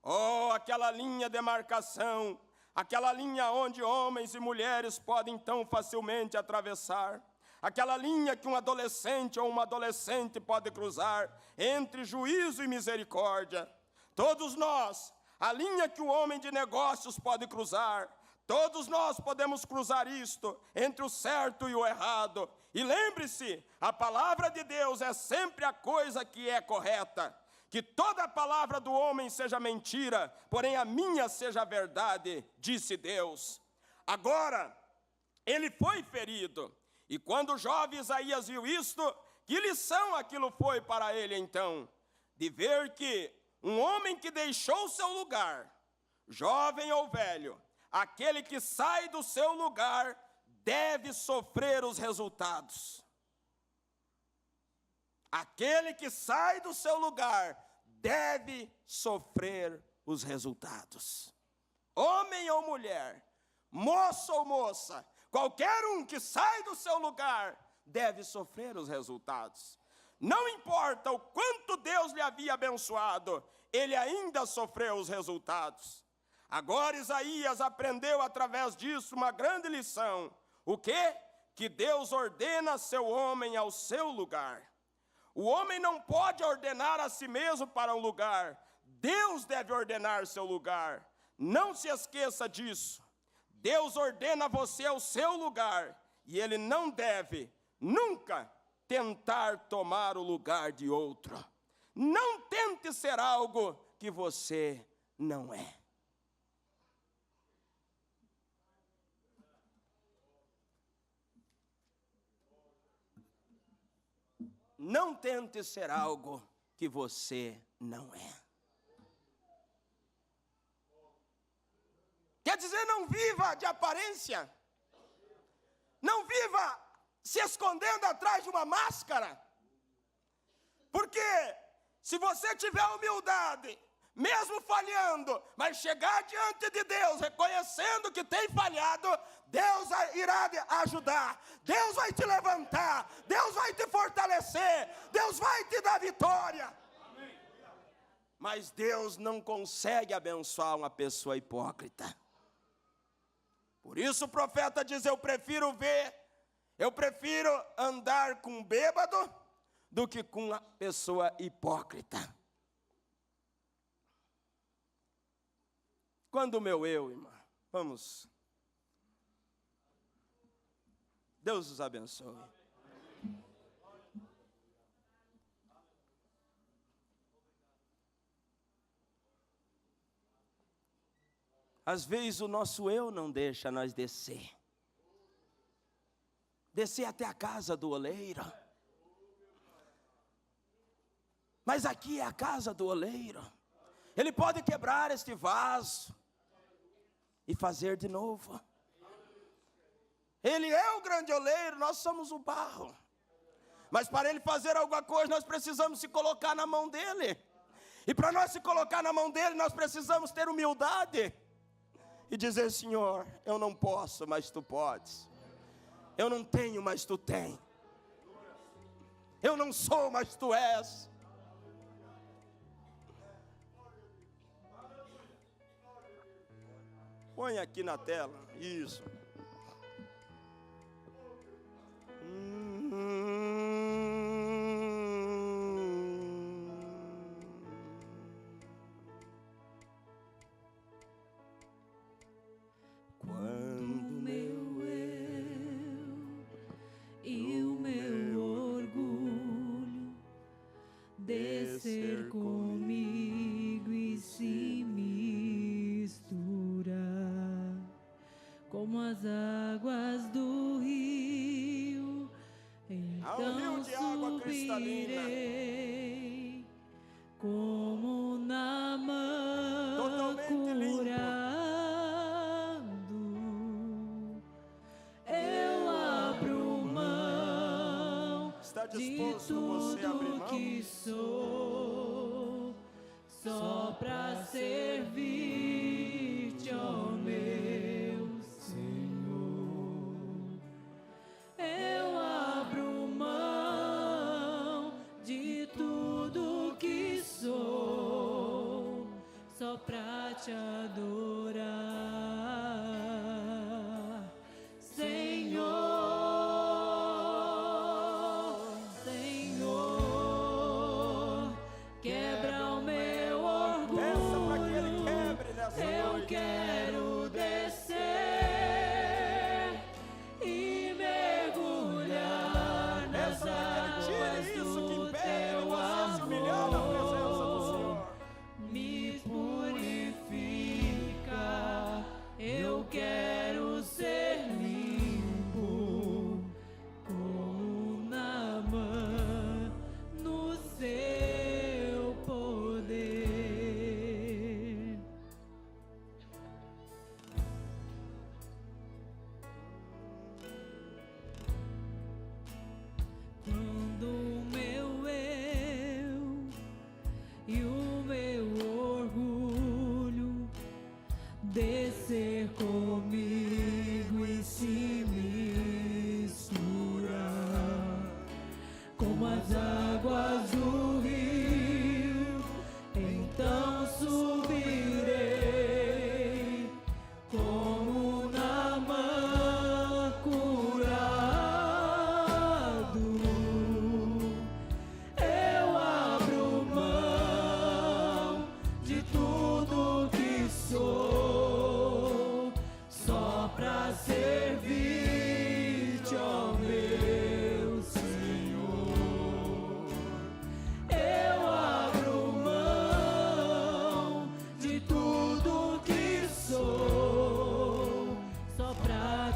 Oh, aquela linha de demarcação, aquela linha onde homens e mulheres podem tão facilmente atravessar. Aquela linha que um adolescente ou uma adolescente pode cruzar entre juízo e misericórdia. Todos nós, a linha que o homem de negócios pode cruzar, todos nós podemos cruzar isto entre o certo e o errado. E lembre-se, a palavra de Deus é sempre a coisa que é correta. Que toda a palavra do homem seja mentira, porém a minha seja verdade, disse Deus. Agora, ele foi ferido. E quando o jovem Isaías viu isto, que lição aquilo foi para ele então? De ver que um homem que deixou seu lugar, jovem ou velho, aquele que sai do seu lugar, deve sofrer os resultados. Aquele que sai do seu lugar, deve sofrer os resultados. Homem ou mulher, moço ou moça, qualquer um que sai do seu lugar deve sofrer os resultados. Não importa o quanto Deus lhe havia abençoado, ele ainda sofreu os resultados. Agora Isaías aprendeu através disso uma grande lição. O quê? Que Deus ordena seu homem ao seu lugar. O homem não pode ordenar a si mesmo para um lugar. Deus deve ordenar seu lugar. Não se esqueça disso. Deus ordena você ao seu lugar, e ele não deve, nunca, tentar tomar o lugar de outro. Não tente ser algo que você não é. Não tente ser algo que você não é. Quer dizer, não viva de aparência. Não viva se escondendo atrás de uma máscara. Porque se você tiver humildade, mesmo falhando, mas chegar diante de Deus, reconhecendo que tem falhado, Deus irá ajudar, Deus vai te levantar, Deus vai te fortalecer, Deus vai te dar vitória. Mas Deus não consegue abençoar uma pessoa hipócrita. Por isso o profeta diz, eu prefiro andar com um bêbado do que com uma pessoa hipócrita. Quando o meu eu, irmã, vamos. Deus os abençoe. Às vezes o nosso eu não deixa nós descer. Descer até a casa do oleiro. Mas aqui é a casa do oleiro. Ele pode quebrar este vaso e fazer de novo. Ele é o grande oleiro, nós somos o barro. Mas para ele fazer alguma coisa, nós precisamos se colocar na mão dele. E para nós se colocar na mão dele, nós precisamos ter humildade. E dizer, Senhor, eu não posso, mas Tu podes. Eu não tenho, mas Tu tens. Eu não sou, mas Tu és. Põe aqui na tela, isso. Quando meu eu e o meu orgulho descer comigo e se misturar como as águas do rio, então subirei como Naamã curado. Eu abro mão de tudo que sou, só pra servir-te, ó meu Senhor. Eu abro mão de tudo que sou, só pra te adorar, Senhor. Senhor, quebra o meu orgulho. Peça para que Ele quebre nessa noite. Eu quero descer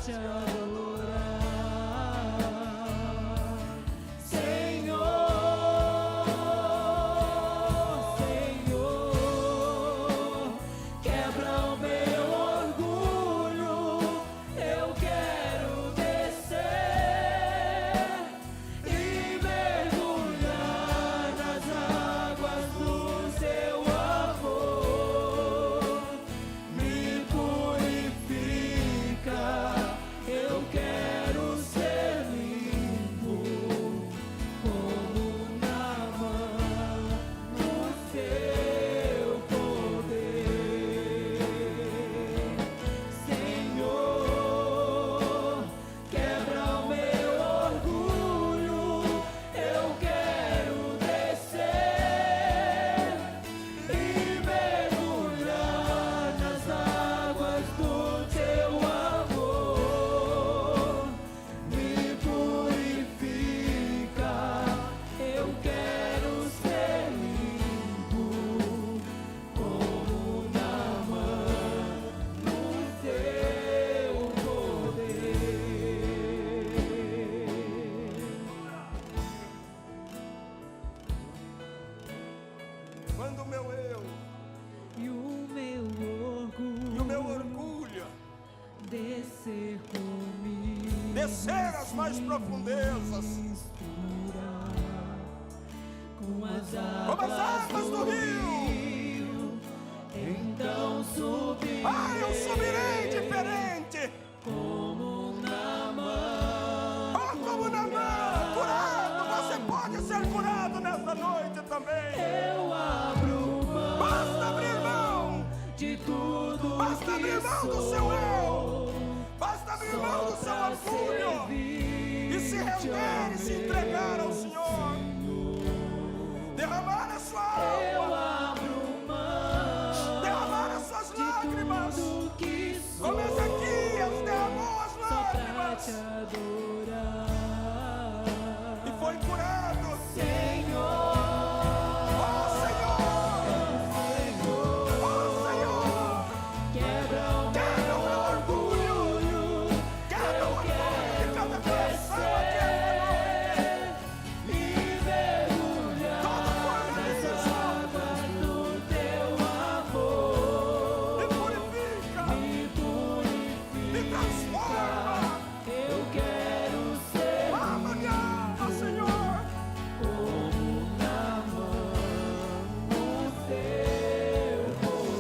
te adorar, Senhor, Senhor, quebra o meu orgulho, eu quero descer e mergulhar nas águas do seu amor, me purifica, eu quero ser limpo como Naamã no seu poder. Senhor, quebra o meu orgulho, eu quero descer e mergulhar nas águas do teu amor, me purifica, eu quero ser limpo como Naamã no teu poder. Quando o meu eu E o meu e o meu orgulho descer comigo, descer às mais profundezas, misturar com as como as águas do rio, então subir eu subirei diferente, como Naamã. como Naamã, curado. Você pode ser curado nessa noite também. Eu abro mão Basta abrir mão, de tudo basta que abrir mão do sou, seu eu, basta abrir mão do seu orgulho e se render e se entregar ao Senhor, derramar a sua eu alma, abro mão derramar as suas de lágrimas, tudo que sou, como Ezequias derramou as só pra lágrimas te adorar, e foi curado. Senhor. Oh Senhor, oh Senhor, Quebra o quebra o meu meu orgulho, orgulho, quebra o orgulho de cada coração aqui esta noite. e mergulhar Toda nas forma águas do teu amor, me purifica, me purifica, me transforma. eu quero ser Amanhã, Senhor, como Naamã no teu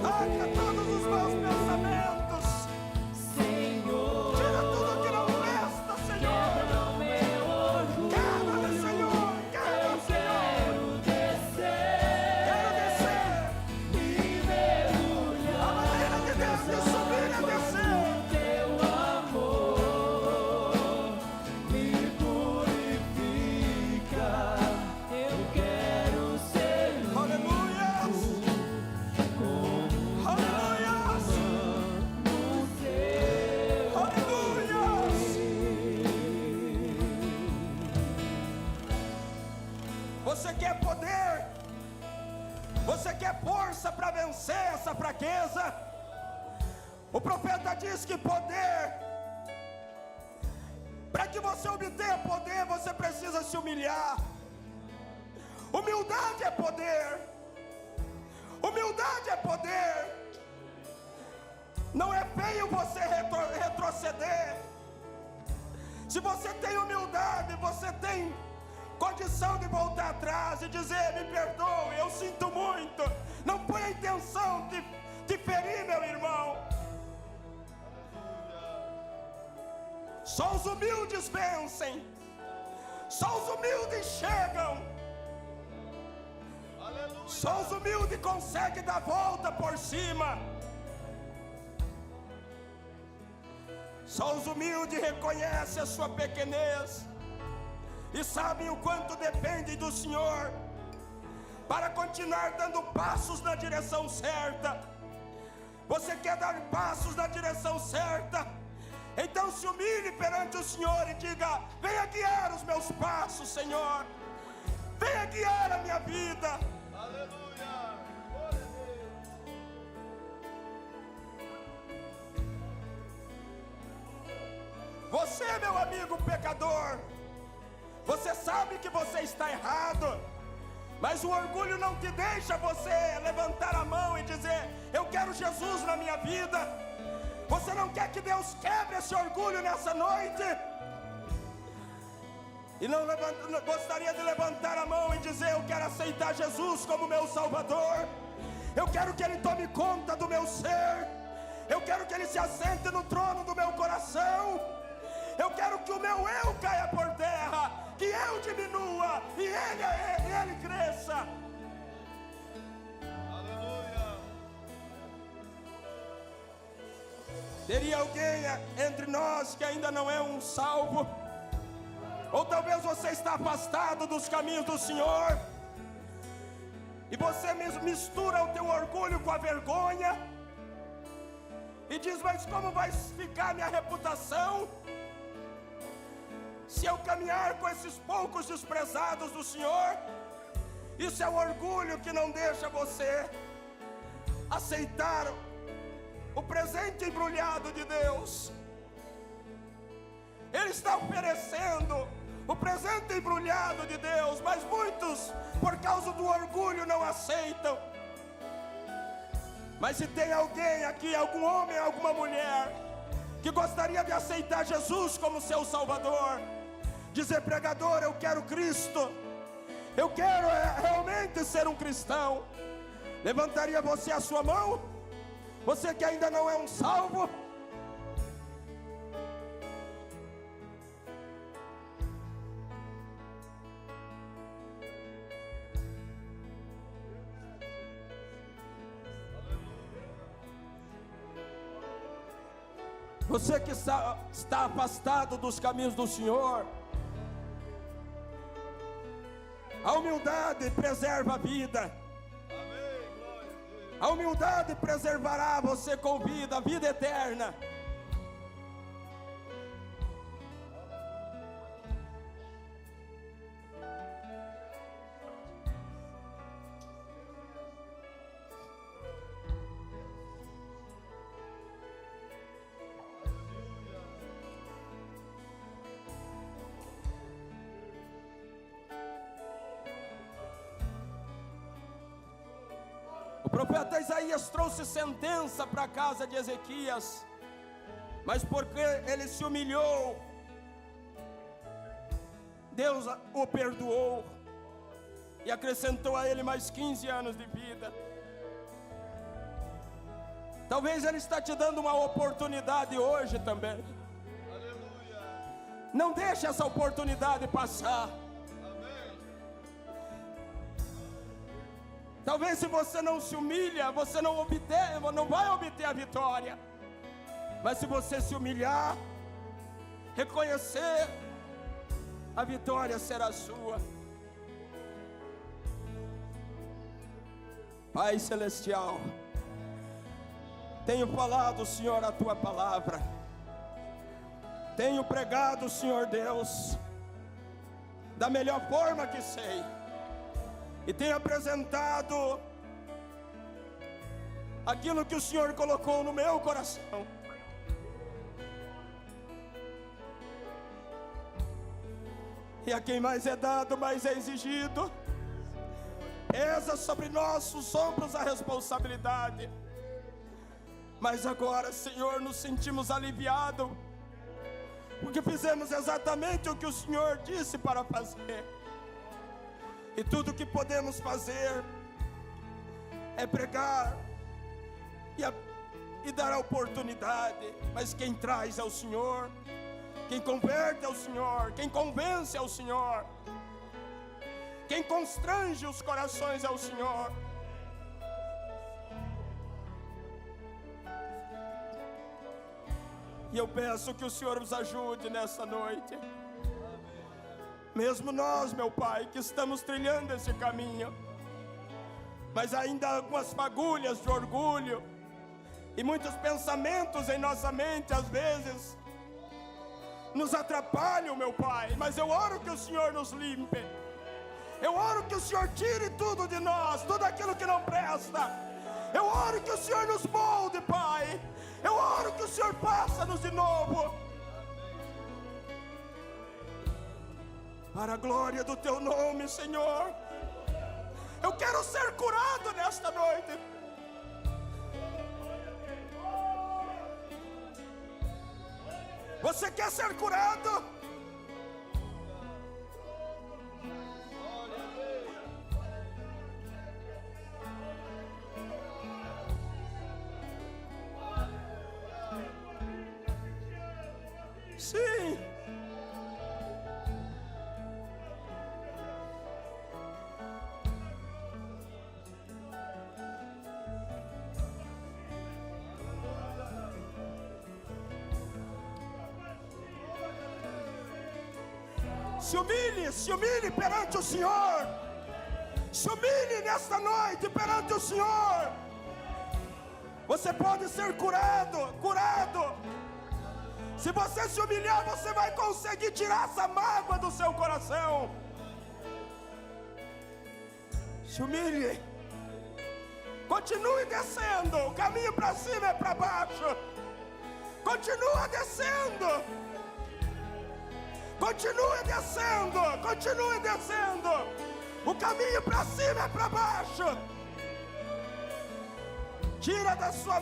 saca todos os meus pensamentos, Senhor. tira tudo que não presta, Senhor. Quebra o meu orgulho, Quebra-me, Senhor, quebra, Senhor. Quero descer, e mergulhar a maneira de Deus de subir e descer. teu amor, me purifica, eu quero ser Aleluias, aleluias, no teu aleluias. Você quer poder? Você quer força para vencer essa fraqueza? O profeta diz que poder, para que você obtenha poder, você precisa se humilhar. Humildade é poder. Humildade é poder. Não é feio você retroceder. Se você tem humildade, você tem condição de voltar atrás e dizer: me perdoe, eu sinto muito, não foi a intenção de te ferir, meu irmão. Só os humildes vencem, só os humildes chegam, só os humildes conseguem dar volta por cima. Só os humildes reconhecem a sua pequenez e sabem o quanto dependem do Senhor para continuar dando passos na direção certa. Você quer dar passos na direção certa? Então se humilhe perante o Senhor e diga: venha guiar os meus passos, Senhor. Venha guiar a minha vida. Você, meu amigo pecador, você sabe que você está errado, mas o orgulho não te deixa você levantar a mão e dizer: eu quero Jesus na minha vida. Você não quer que Deus quebre esse orgulho nessa noite? E não gostaria de levantar a mão e dizer: eu quero aceitar Jesus como meu Salvador. Eu quero que Ele tome conta do meu ser. Eu quero que Ele se assente no trono do meu coração. Eu quero que o meu eu caia por terra, que eu diminua e Ele cresça. Aleluia. Teria alguém entre nós que ainda não é um salvo? Ou talvez você está afastado dos caminhos do Senhor, e você mistura o teu orgulho com a vergonha, e diz: mas como vai ficar minha reputação se eu caminhar com esses poucos desprezados do Senhor? Isso é o orgulho que não deixa você aceitar o presente embrulhado de Deus. Ele está oferecendo o presente embrulhado de Deus, mas muitos, por causa do orgulho, não aceitam. Mas se tem alguém aqui, algum homem, alguma mulher, que gostaria de aceitar Jesus como seu Salvador, dizer: pregador, eu quero Cristo, eu quero realmente ser um cristão, levantaria você a sua mão? Você que ainda não é um salvo? Você que está afastado dos caminhos do Senhor, a humildade preserva a vida. A humildade preservará você com vida, a vida eterna. O profeta Isaías trouxe sentença para a casa de Ezequias, mas porque ele se humilhou, Deus o perdoou e acrescentou a ele mais 15 anos de vida. Talvez Ele está te dando uma oportunidade hoje também. Não deixe essa oportunidade passar. Talvez se você não se humilha, você não vai obter a vitória. Mas se você se humilhar, reconhecer, a vitória será sua. Pai Celestial, tenho falado, Senhor, a Tua palavra. Tenho pregado, Senhor Deus, da melhor forma que sei. E tenho apresentado aquilo que o Senhor colocou no meu coração. E a quem mais é dado, mais é exigido. Pesa sobre nossos ombros a responsabilidade. Mas agora, Senhor, nos sentimos aliviados, porque fizemos exatamente o que o Senhor disse para fazer. E tudo que podemos fazer é pregar e dar a oportunidade. Mas quem traz é o Senhor, quem converte é o Senhor, quem convence é o Senhor, quem constrange os corações é o Senhor. E eu peço que o Senhor nos ajude nessa noite. Mesmo nós, meu Pai, que estamos trilhando esse caminho, mas ainda há algumas fagulhas de orgulho e muitos pensamentos em nossa mente, às vezes, nos atrapalham, meu Pai. Mas eu oro que o Senhor nos limpe. Eu oro que o Senhor tire tudo de nós, tudo aquilo que não presta. Eu oro que o Senhor nos molde, Pai. Eu oro que o Senhor faça-nos de novo. para a glória do teu nome, Senhor. Eu quero ser curado nesta noite. Você quer ser curado? Sim. Se humilhe perante o Senhor. Se humilhe nesta noite perante o Senhor. Você pode ser curado. Se você se humilhar, você vai conseguir tirar essa mágoa do seu coração. Se humilhe. Continue descendo. O caminho para cima é para baixo. Continua descendo. Continue descendo. O caminho para cima é para baixo. Tira da sua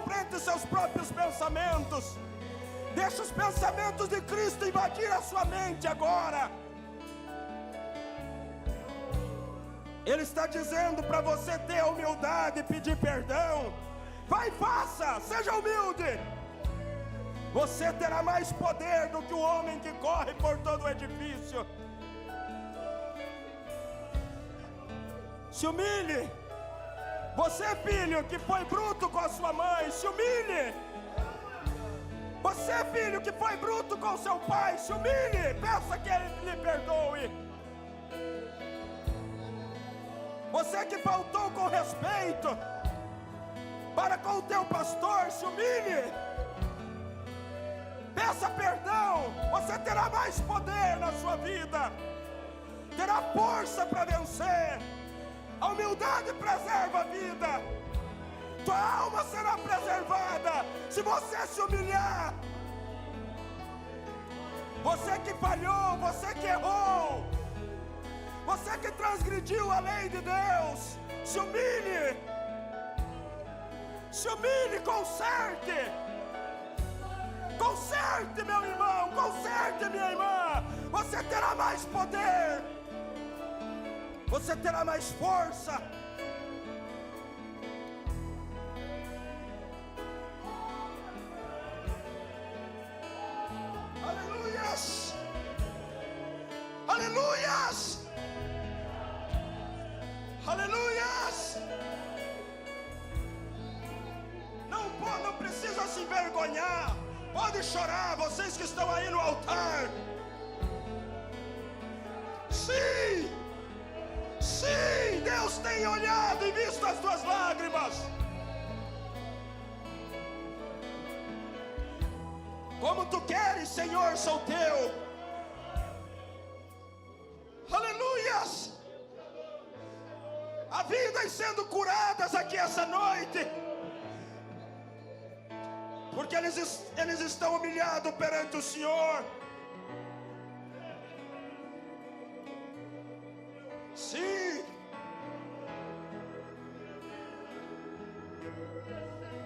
frente seus próprios pensamentos. Deixa os pensamentos de Cristo invadir a sua mente agora. Ele está dizendo para você ter a humildade e pedir perdão. Vai, faça, seja humilde. Você terá mais poder do que o homem que corre por todo o edifício. Se humilhe. Você, filho, que foi bruto com a sua mãe, se humilhe. Você, filho, que foi bruto com seu pai, se humilhe. Peça que ele lhe perdoe. Você que faltou com respeito para com o teu pastor, se humilhe. Peça perdão. Você terá mais poder na sua vida. Terá força para vencer. A humildade preserva a vida. Tua alma será preservada se você se humilhar. Você que falhou, você que errou, você que transgrediu a lei de Deus, se humilhe. Se humilhe, conserte. Conserte, meu irmão, conserte, minha irmã. Você terá mais poder. Você terá mais força. Aleluias! Aleluias! Aleluias! Não precisa se envergonhar. Pode chorar, vocês que estão aí no altar. Sim! Sim, Deus tem olhado e visto as tuas lágrimas. Como tu queres, Senhor, sou teu. Aleluias! Há vidas sendo curadas aqui essa noite, porque eles estão humilhados perante o Senhor. Sim.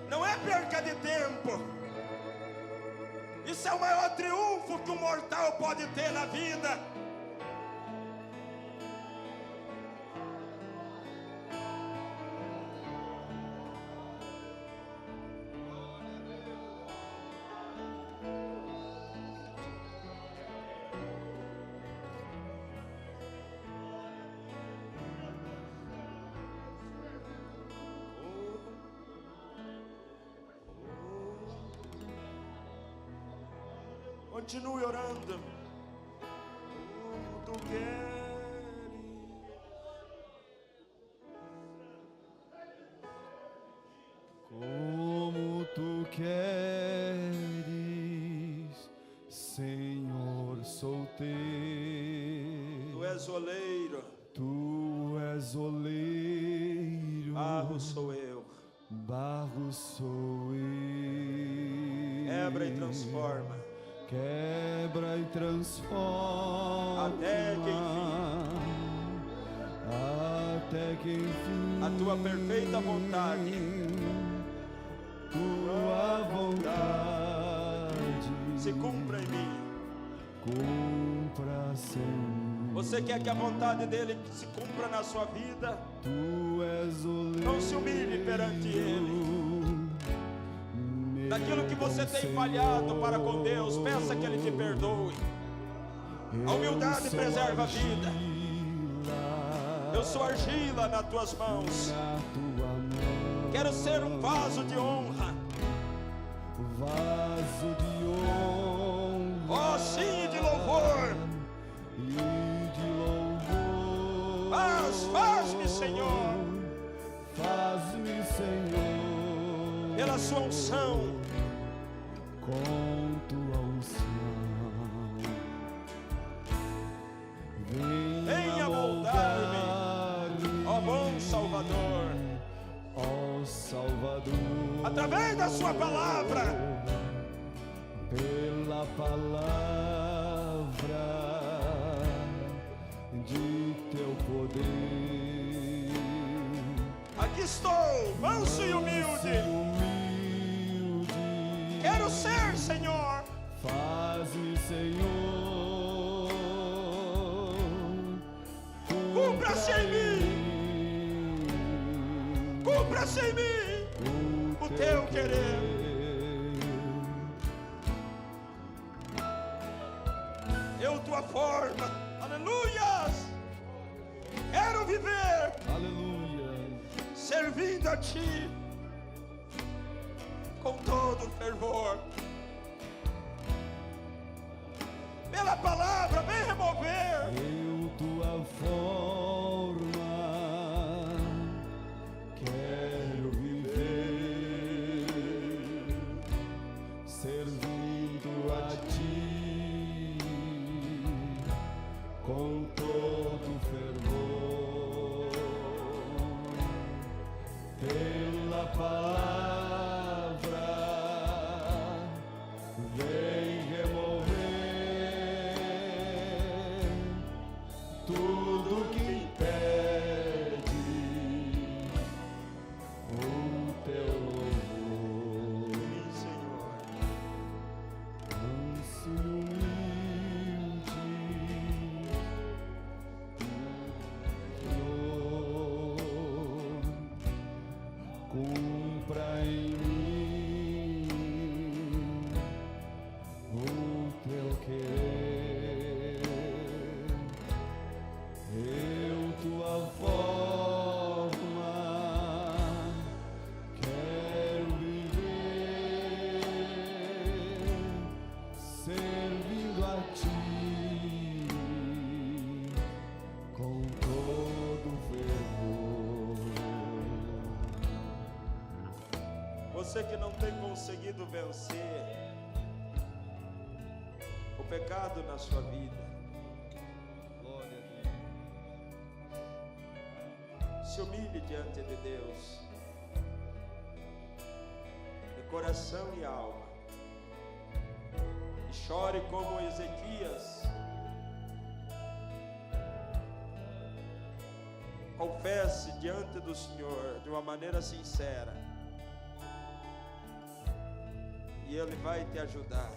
Não é perca de tempo. Isso é o maior triunfo que um mortal pode ter na vida. Continue orando. Como tu queres. Como tu queres, Senhor, sou teu. Tu és oleiro. Tu és oleiro. Barro sou eu. Barro sou eu. Quebra e transforma. Quebra e transforma. até que enfim, a tua perfeita vontade, tua vontade se cumpra em mim. cumpra, Senhor. Você quer que a vontade dele se cumpra na sua vida? Tu és o Não se humilhe perante ele. Daquilo que você tem falhado para com Deus, peça que ele te perdoe. A humildade preserva a vida. Eu sou argila nas tuas mãos. Quero ser um vaso de honra. Vaso de honra. Oh, sim, de louvor. E de louvor. Faz-me, Senhor. Faz-me, Senhor. Pela sua unção. Com tua unção. Venha moldar-me, ó bom Salvador. Ó Salvador, através da sua palavra, pela palavra de teu poder. Aqui estou, manso e humilde. Quero ser, Senhor. Faz-me, Senhor. Cumpra-se em mim. Cumpra-se em mim o teu querer. Eu, tua forma, aleluias. Quero viver, Aleluia, servindo a ti com todo fervor. Pela palavra, vem remover. eu, tua forma, quero viver, servindo a ti com todo fervor. Pela palavra, vem remover tudo que impede o teu louvor. Sim, Senhor. Manso e humilde, Senhor, cumpra em mim o teu querer. Eu, tua forma, quero viver, servindo a ti com todo fervor. Você que não tem conseguido vencer o pecado na sua vida, se humilhe diante de Deus, de coração e alma, e chore como Ezequias. Confesse diante do Senhor de uma maneira sincera, e Ele vai te ajudar.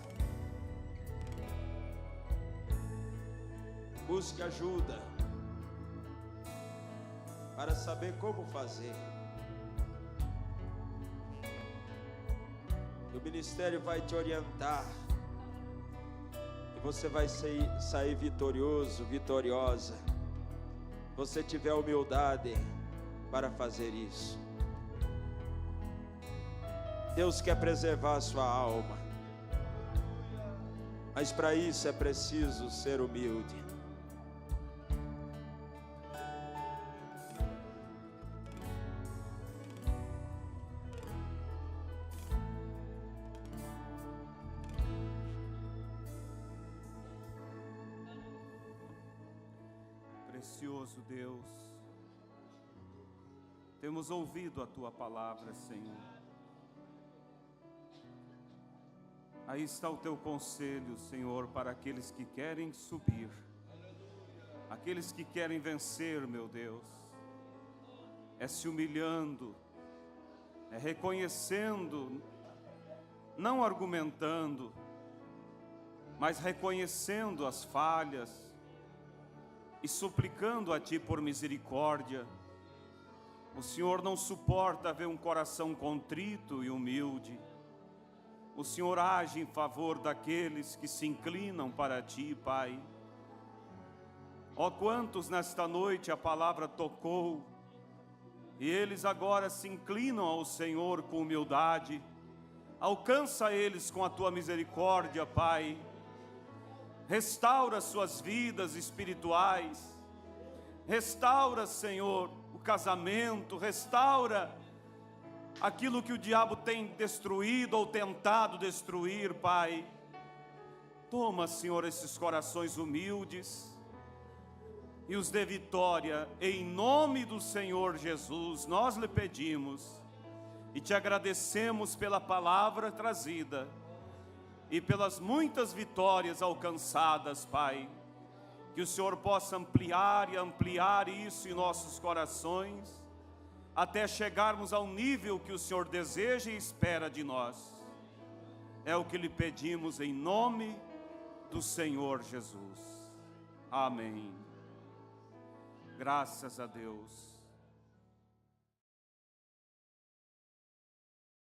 Busque ajuda para saber como fazer. E o ministério vai te orientar, e você vai sair vitorioso, vitoriosa. Você tiver humildade para fazer isso. Deus quer preservar a sua alma, mas para isso é preciso ser humilde. Precioso Deus, temos ouvido a Tua palavra, Senhor. Aí está o Teu conselho, Senhor, para aqueles que querem subir. Aqueles que querem vencer, meu Deus, é se humilhando, é reconhecendo, não argumentando, mas reconhecendo as falhas e suplicando a Ti por misericórdia. O Senhor não suporta ver um coração contrito e humilde. O Senhor age em favor daqueles que se inclinam para Ti, Pai. Ó, quantos nesta noite a palavra tocou, e eles agora se inclinam ao Senhor com humildade. Alcança eles com a Tua misericórdia, Pai. Restaura suas vidas espirituais. Restaura, Senhor, o casamento. Restaura aquilo que o diabo tem destruído ou tentado destruir, Pai. Toma, Senhor, esses corações humildes e os dê vitória, em nome do Senhor Jesus. Nós lhe pedimos e te agradecemos pela palavra trazida e pelas muitas vitórias alcançadas, Pai. Que o Senhor possa ampliar e ampliar isso em nossos corações, até chegarmos ao nível que o Senhor deseja e espera de nós. É o que lhe pedimos em nome do Senhor Jesus. Amém. Graças a Deus.